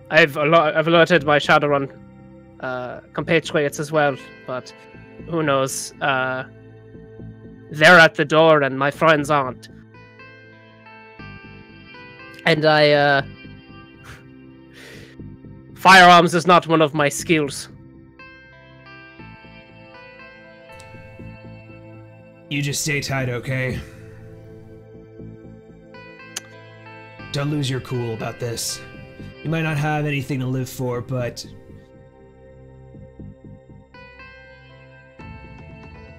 [SPEAKER 1] I've alerted my Shadowrun compatriots as well, but who knows? They're at the door and my friends aren't. And firearms is not one of my skills.
[SPEAKER 2] You just stay tight, okay? Don't lose your cool about this. You might not have anything to live for, but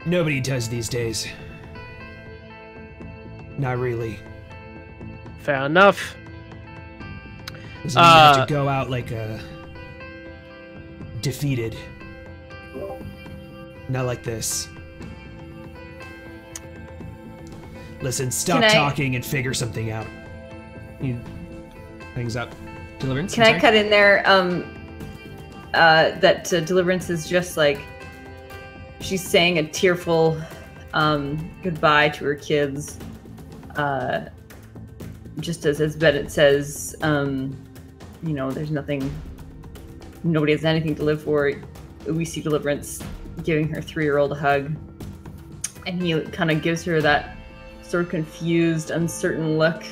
[SPEAKER 2] nobody does these days. Not really.
[SPEAKER 1] Fair enough.
[SPEAKER 2] Doesn't mean you have to go out like defeated. Not like this. Listen, stop talking and figure something out. He hangs up. Deliverance?
[SPEAKER 3] Can I cut in there that Deliverance is just like, she's saying a tearful goodbye to her kids. Just as Bennett says, you know, there's nothing, nobody has anything to live for. We see Deliverance giving her 3-year-old a hug. And he kind of gives her that sort of confused, uncertain look.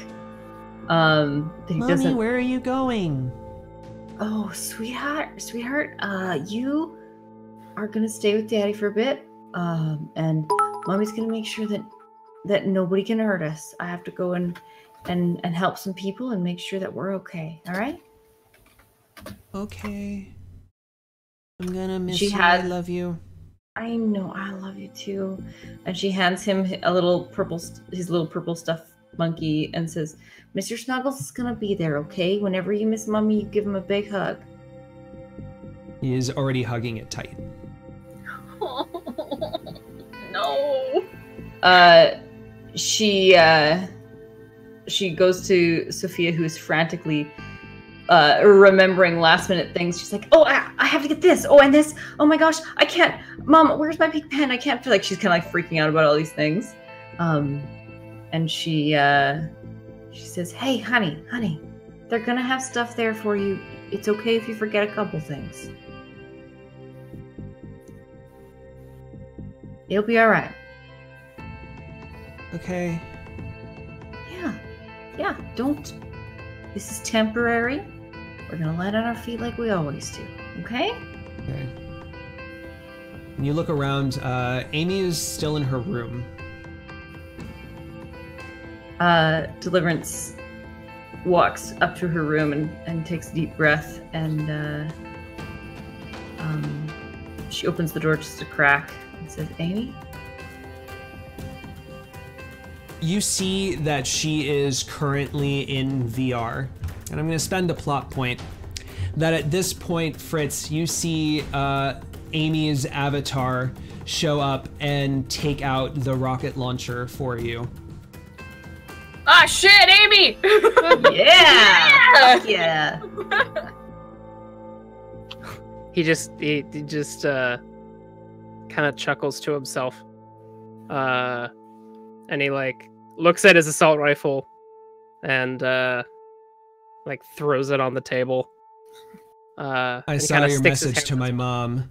[SPEAKER 3] That he
[SPEAKER 2] Mommy,
[SPEAKER 3] doesn't...
[SPEAKER 2] where are you going?
[SPEAKER 3] Oh, sweetheart, you are gonna stay with Daddy for a bit, and Mommy's gonna make sure that nobody can hurt us. I have to go and help some people and make sure that we're okay. All right?
[SPEAKER 2] Okay. I'm gonna miss you. I love you.
[SPEAKER 3] I know, I love you too. And she hands him his little purple stuffed monkey and says, Mr. Snuggles is gonna be there, okay? Whenever you miss Mommy, you give him a big hug.
[SPEAKER 2] He is already hugging it tight.
[SPEAKER 4] No.
[SPEAKER 3] She goes to Sophia, who's frantically remembering last minute things. She's like, oh, I have to get this. Oh, and this. Oh my gosh, I can't. Mom, where's my pink pen? I can't feel like she's kind of like freaking out about all these things. And she says, hey, honey, they're gonna have stuff there for you. It's okay if you forget a couple things. You'll be all right.
[SPEAKER 2] Okay.
[SPEAKER 3] Yeah, don't. This is temporary. We're gonna land on our feet like we always do, okay?
[SPEAKER 2] Okay. When you look around, Amy is still in her room.
[SPEAKER 3] Deliverance walks up to her room and takes a deep breath, and she opens the door just a crack and says, Amy?
[SPEAKER 2] You see that she is currently in VR, and I'm going to spend a plot point that at this point, Fritz, you see Amy's avatar show up and take out the rocket launcher for you.
[SPEAKER 4] Ah, shit, Amy!
[SPEAKER 3] Yeah! Yeah!
[SPEAKER 1] He just kind of chuckles to himself. And he like looks at his assault rifle and like throws it on the table.
[SPEAKER 2] I saw your message to my mom.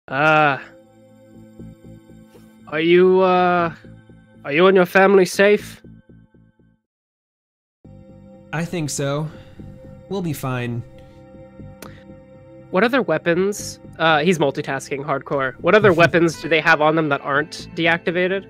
[SPEAKER 1] Are you and your family safe?
[SPEAKER 2] I think so. We'll be fine.
[SPEAKER 1] What other weapons? He's multitasking hardcore. What other weapons do they have on them that aren't deactivated?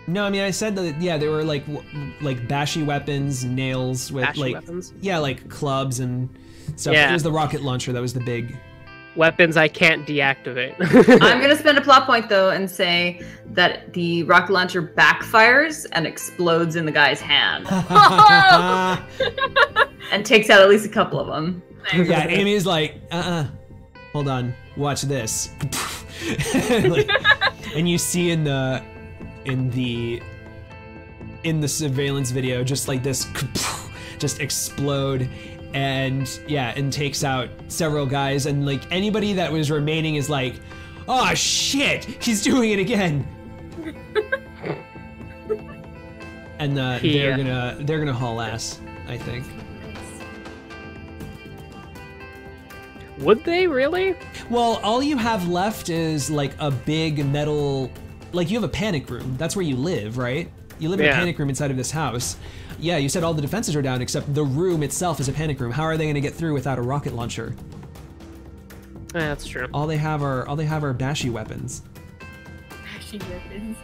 [SPEAKER 2] No, I mean I said that. Yeah, they were like bashy weapons, nails with
[SPEAKER 1] Bashy
[SPEAKER 2] like
[SPEAKER 1] weapons?
[SPEAKER 2] yeah, like clubs and stuff.
[SPEAKER 1] Yeah.
[SPEAKER 2] It was the rocket launcher that was the big.
[SPEAKER 1] Weapons I can't deactivate.
[SPEAKER 3] I'm gonna spend a plot point though and say that the rocket launcher backfires and explodes in the guy's hand and takes out at least a couple of them.
[SPEAKER 2] Yeah, Amy's like, hold on, watch this. And you see in the surveillance video, just like this, just explode, and yeah, and takes out several guys, and like anybody that was remaining is like, oh shit, he's doing it again. And they're gonna haul ass, I think.
[SPEAKER 1] Would they really?
[SPEAKER 2] Well, all you have left is like a big metal, like you have a panic room. That's where you live, right? You live in a panic room inside of this house. Yeah, you said all the defenses are down except the room itself is a panic room. How are they going to get through without a rocket launcher?
[SPEAKER 1] Yeah, that's true.
[SPEAKER 2] All they have are bashy weapons.
[SPEAKER 5] Bashy weapons.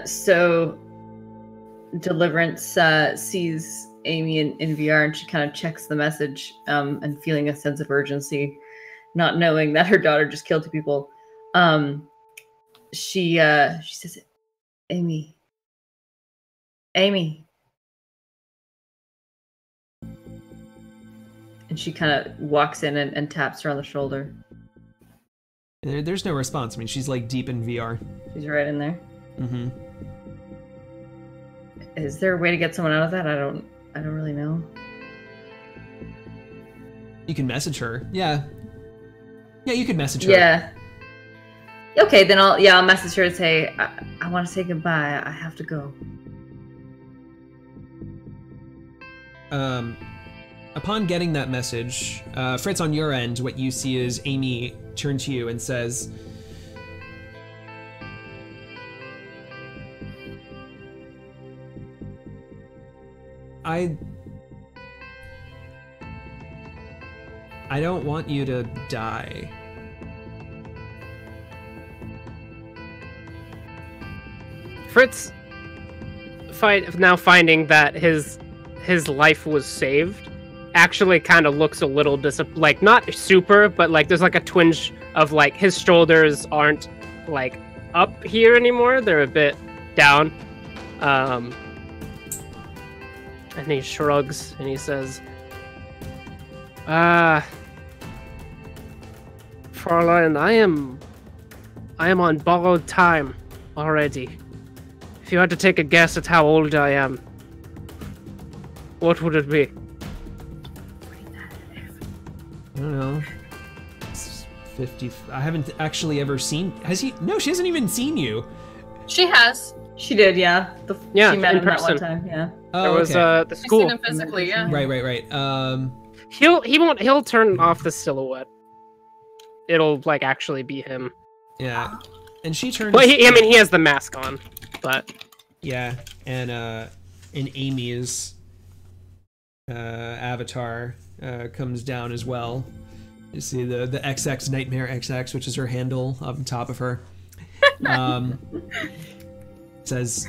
[SPEAKER 3] So Deliverance sees Amy in VR and she kind of checks the message and feeling a sense of urgency, not knowing that her daughter just killed 2 people. She says, Amy. And she kind of walks in and taps her on the shoulder.
[SPEAKER 2] There's no response. I mean, she's like deep in VR.
[SPEAKER 3] She's right in there.
[SPEAKER 2] Mm-hmm.
[SPEAKER 3] Is there a way to get someone out of that? I don't really know.
[SPEAKER 2] You can message her. Yeah. Yeah, you could message her.
[SPEAKER 3] Yeah. Okay, then I'll message her and say, I want to say goodbye. I have to go.
[SPEAKER 2] Upon getting that message, Fritz, on your end, what you see is Amy turn to you and says, I don't want you to die.
[SPEAKER 1] Fritz, now finding that his life was saved, actually kind of looks a little like not super, but like there's like a twinge of like his shoulders aren't like up here anymore; they're a bit down. And he shrugs and he says, Fräulein, I am on borrowed time already. If you had to take a guess at how old I am, what would it be?
[SPEAKER 2] I don't know. It's 50. I haven't actually ever seen. Has he? No, she hasn't even seen you.
[SPEAKER 4] She has.
[SPEAKER 3] She did, yeah.
[SPEAKER 1] Yeah,
[SPEAKER 3] she met
[SPEAKER 1] in
[SPEAKER 3] him that
[SPEAKER 1] person.
[SPEAKER 3] one time, yeah.
[SPEAKER 2] Oh,
[SPEAKER 1] There was
[SPEAKER 2] okay.
[SPEAKER 1] the school.
[SPEAKER 4] I've seen him physically, yeah.
[SPEAKER 2] Right.
[SPEAKER 1] He'll turn off the silhouette. It'll like actually be him.
[SPEAKER 2] Yeah, and she turns.
[SPEAKER 1] Well, he has the mask on, but
[SPEAKER 2] yeah, and Amy's avatar comes down as well. You see the XX Nightmare XX, which is her handle up on top of her. Says,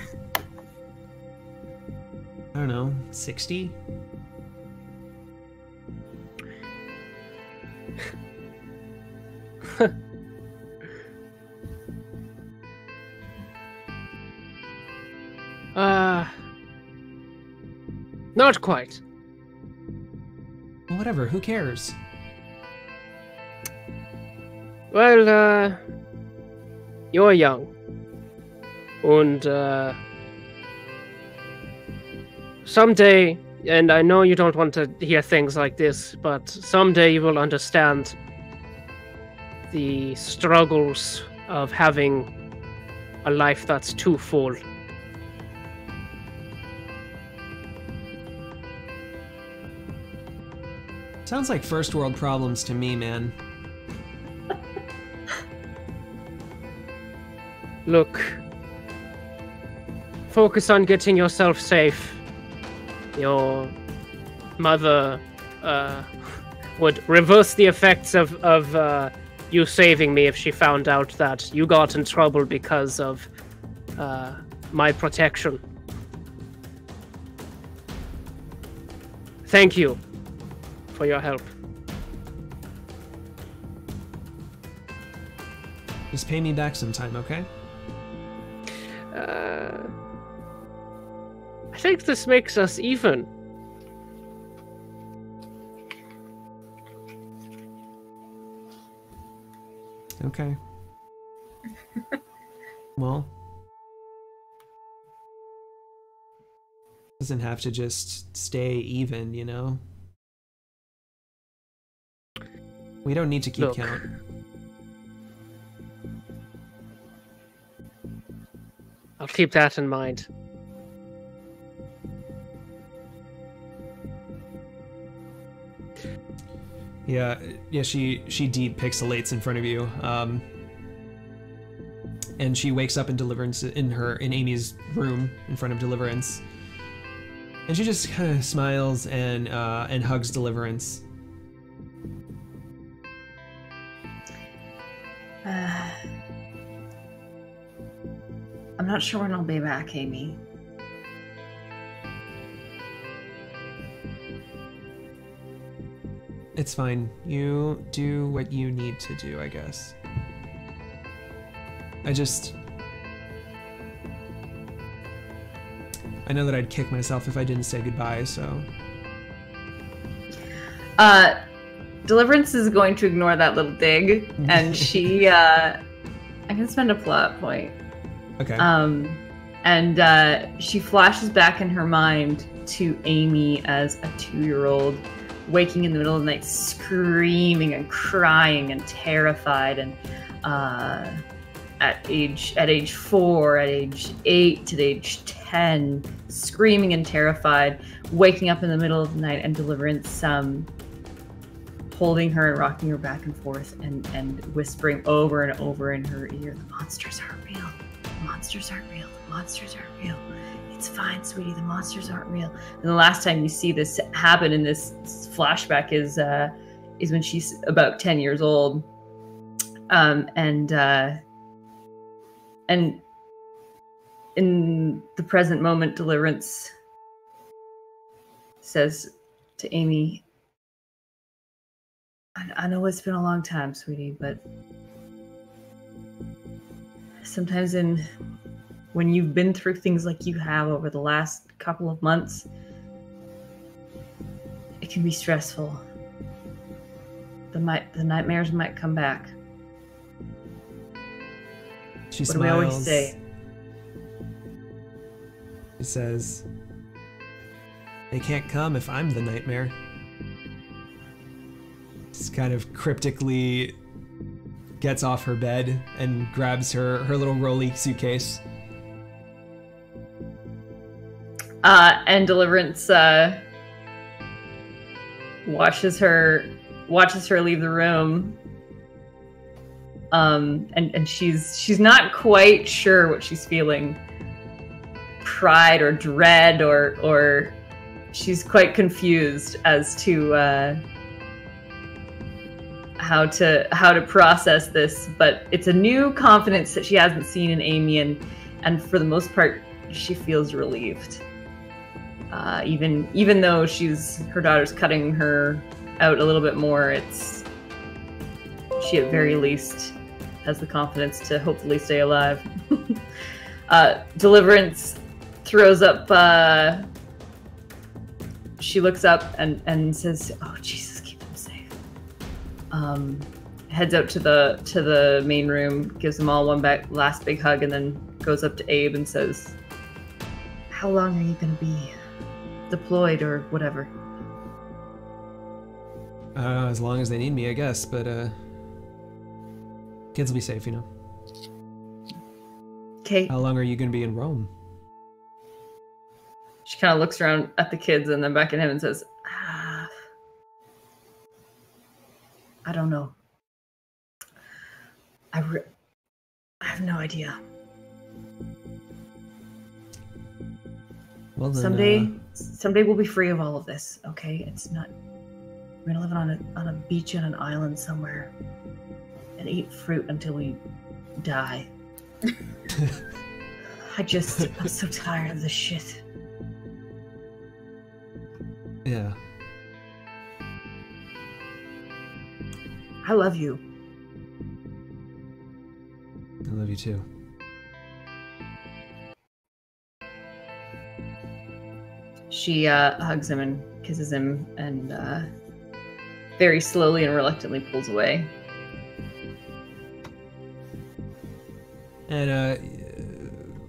[SPEAKER 2] I don't know, 60?
[SPEAKER 1] Not quite.
[SPEAKER 2] Well, whatever, who cares?
[SPEAKER 1] Well, you're young. And, someday, and I know you don't want to hear things like this, but someday you will understand the struggles of having a life that's too full.
[SPEAKER 2] Sounds like first world problems to me, man.
[SPEAKER 1] Look, focus on getting yourself safe. Your mother would reverse the effects of you saving me if she found out that you got in trouble because of my protection. Thank you for your help.
[SPEAKER 2] Just pay me back sometime, okay?
[SPEAKER 1] I think this makes us even.
[SPEAKER 2] Okay. Well, doesn't have to just stay even, you know? We don't need to keep count.
[SPEAKER 1] I'll keep that in mind.
[SPEAKER 2] Yeah, she depixelates in front of you. And she wakes up in Deliverance in Amy's room in front of Deliverance. And she just kind of smiles and hugs Deliverance.
[SPEAKER 3] I'm not sure when I'll be back, Amy.
[SPEAKER 2] It's fine. You do what you need to do, I guess. I know that I'd kick myself if I didn't say goodbye, so...
[SPEAKER 3] Deliverance is going to ignore that little dig, and she, I can spend a plot point.
[SPEAKER 2] Okay.
[SPEAKER 3] And she flashes back in her mind to Amy as a 2-year-old, waking in the middle of the night, screaming and crying and terrified, and at age 4, at age 8, at age 10, screaming and terrified, waking up in the middle of the night, and Deliverance holding her and rocking her back and forth and whispering over and over in her ear, "The monsters aren't real. The monsters aren't real. The monsters aren't real. It's fine, sweetie. The monsters aren't real." And the last time you see this happen in this flashback is when she's about 10 years old. And in the present moment, Deliverance says to Amy, I know it's been a long time, sweetie, but sometimes when you've been through things like you have over the last couple of months, it can be stressful. The nightmares might come back.
[SPEAKER 2] She
[SPEAKER 3] what
[SPEAKER 2] smiles.
[SPEAKER 3] do we always say?
[SPEAKER 2] She says, "They can't come if I'm the nightmare." Just kind of cryptically gets off her bed and grabs her little rolly suitcase.
[SPEAKER 3] And Deliverance watches her leave the room. And she's not quite sure what she's feeling. Pride or dread or she's quite confused as to how to process this, but it's a new confidence that she hasn't seen in Amy, and for the most part she feels relieved. Even though her daughter's cutting her out a little bit more, she at very least has the confidence to hopefully stay alive. Deliverance throws up, she looks up and says, "Oh Jesus, keep them safe." Heads out to the main room, gives them all one last big hug, and then goes up to Abe and says, "How long are you going to be deployed or whatever?"
[SPEAKER 2] As long as they need me, I guess, but kids will be safe, you know.
[SPEAKER 3] Okay.
[SPEAKER 2] How long are you going to be in Rome?
[SPEAKER 3] She kind of looks around at the kids and then back at him and says, "I don't know. I have no idea."
[SPEAKER 2] Well, then,
[SPEAKER 3] Someday we'll be free of all of this, okay? It's not We're gonna live on a beach on an island somewhere and eat fruit until we die. I'm so tired of this shit.
[SPEAKER 2] Yeah.
[SPEAKER 3] I love you.
[SPEAKER 2] I love you too.
[SPEAKER 3] She hugs him and kisses him and very slowly and reluctantly pulls away.
[SPEAKER 2] And a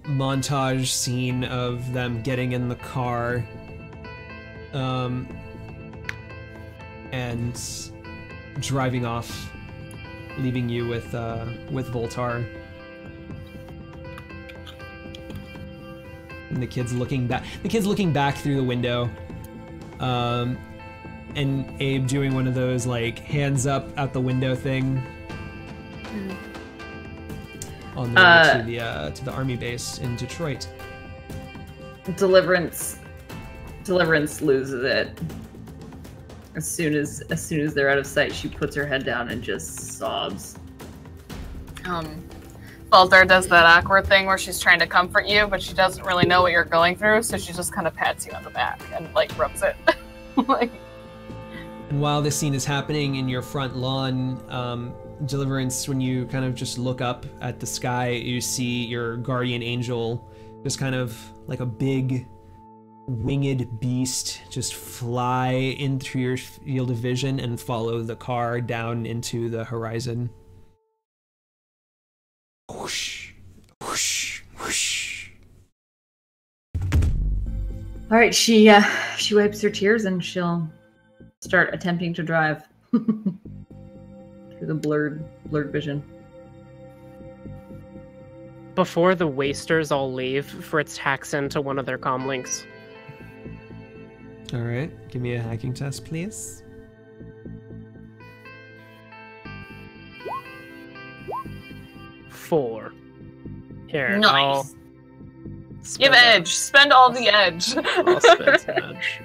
[SPEAKER 2] montage scene of them getting in the car, and driving off, leaving you with Voltar. And the kid's looking back. The kid's looking back through the window, and Abe doing one of those like hands up out the window thing. On the way to the army base in Detroit.
[SPEAKER 3] Deliverance loses it. As soon as they're out of sight, she puts her head down and just sobs.
[SPEAKER 4] Baldur does that awkward thing where she's trying to comfort you, but she doesn't really know what you're going through, so she just kind of pats you on the back and like rubs it. Like.
[SPEAKER 2] And while this scene is happening in your front lawn, Deliverance, when you kind of just look up at the sky, you see your guardian angel just kind of like a big winged beast just fly in through your field of vision and follow the car down into the horizon. Whoosh, whoosh, whoosh.
[SPEAKER 3] All right, she wipes her tears and she'll start attempting to drive through the blurred vision.
[SPEAKER 1] Before the wasters all leave, Fritz hacks into one of their comm links.
[SPEAKER 2] All right, give me a hacking test, please.
[SPEAKER 1] Four. Here,
[SPEAKER 4] nice. Give edge. Spend all the edge.
[SPEAKER 1] I'll spend edge.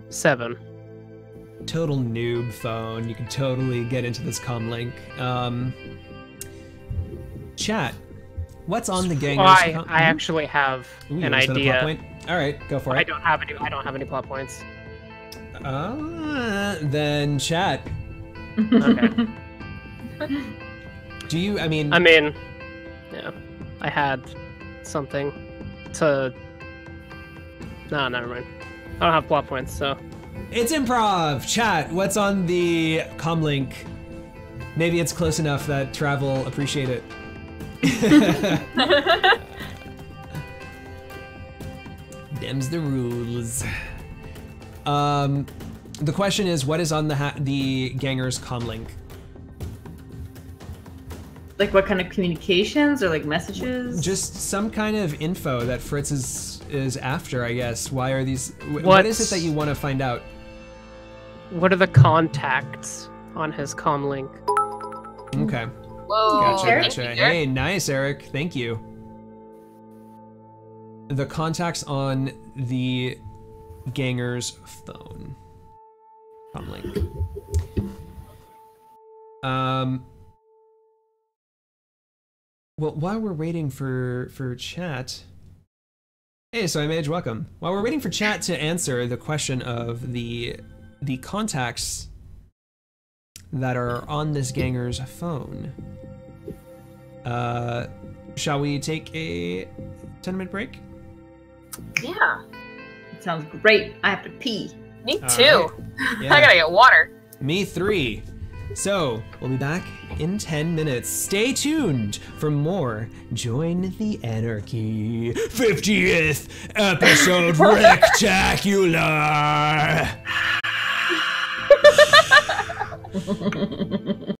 [SPEAKER 1] 7.
[SPEAKER 2] Total noob phone. You can totally get into this comm link. Chat. What's on the gangers?
[SPEAKER 1] I actually have an idea.
[SPEAKER 2] Point? All right, go for it.
[SPEAKER 1] I don't have any plot points.
[SPEAKER 2] Then chat.
[SPEAKER 1] Okay.
[SPEAKER 2] Do you? I mean,
[SPEAKER 1] yeah. I had something to. No, never mind. I don't have plot points, so.
[SPEAKER 2] It's improv. Chat. What's on the comm link? Maybe it's close enough that Trav will appreciate it. Them's the rules. The question is, what is on the gangers comm link?
[SPEAKER 3] Like what kind of communications or like messages?
[SPEAKER 2] Just some kind of info that Fritz is after, I guess. Why are these? What is it that you want to find out?
[SPEAKER 1] What are the contacts on his comm link?
[SPEAKER 2] Okay.
[SPEAKER 4] Whoa.
[SPEAKER 2] Gotcha. Hey, nice, Eric. Thank you. The contacts on the ganger's phone. Comm link. Well, while we're waiting for chat. Hey, so Mage, welcome. While we're waiting for chat to answer the question of the contacts that are on this ganger's phone, shall we take a 10-minute break?
[SPEAKER 4] Yeah.
[SPEAKER 3] It sounds great. I have to pee.
[SPEAKER 4] Me too.
[SPEAKER 2] Right. Yeah.
[SPEAKER 4] I gotta get water.
[SPEAKER 2] Me 3. So, we'll be back in 10 minutes. Stay tuned for more Join the Anarchy 50th episode Rectacular!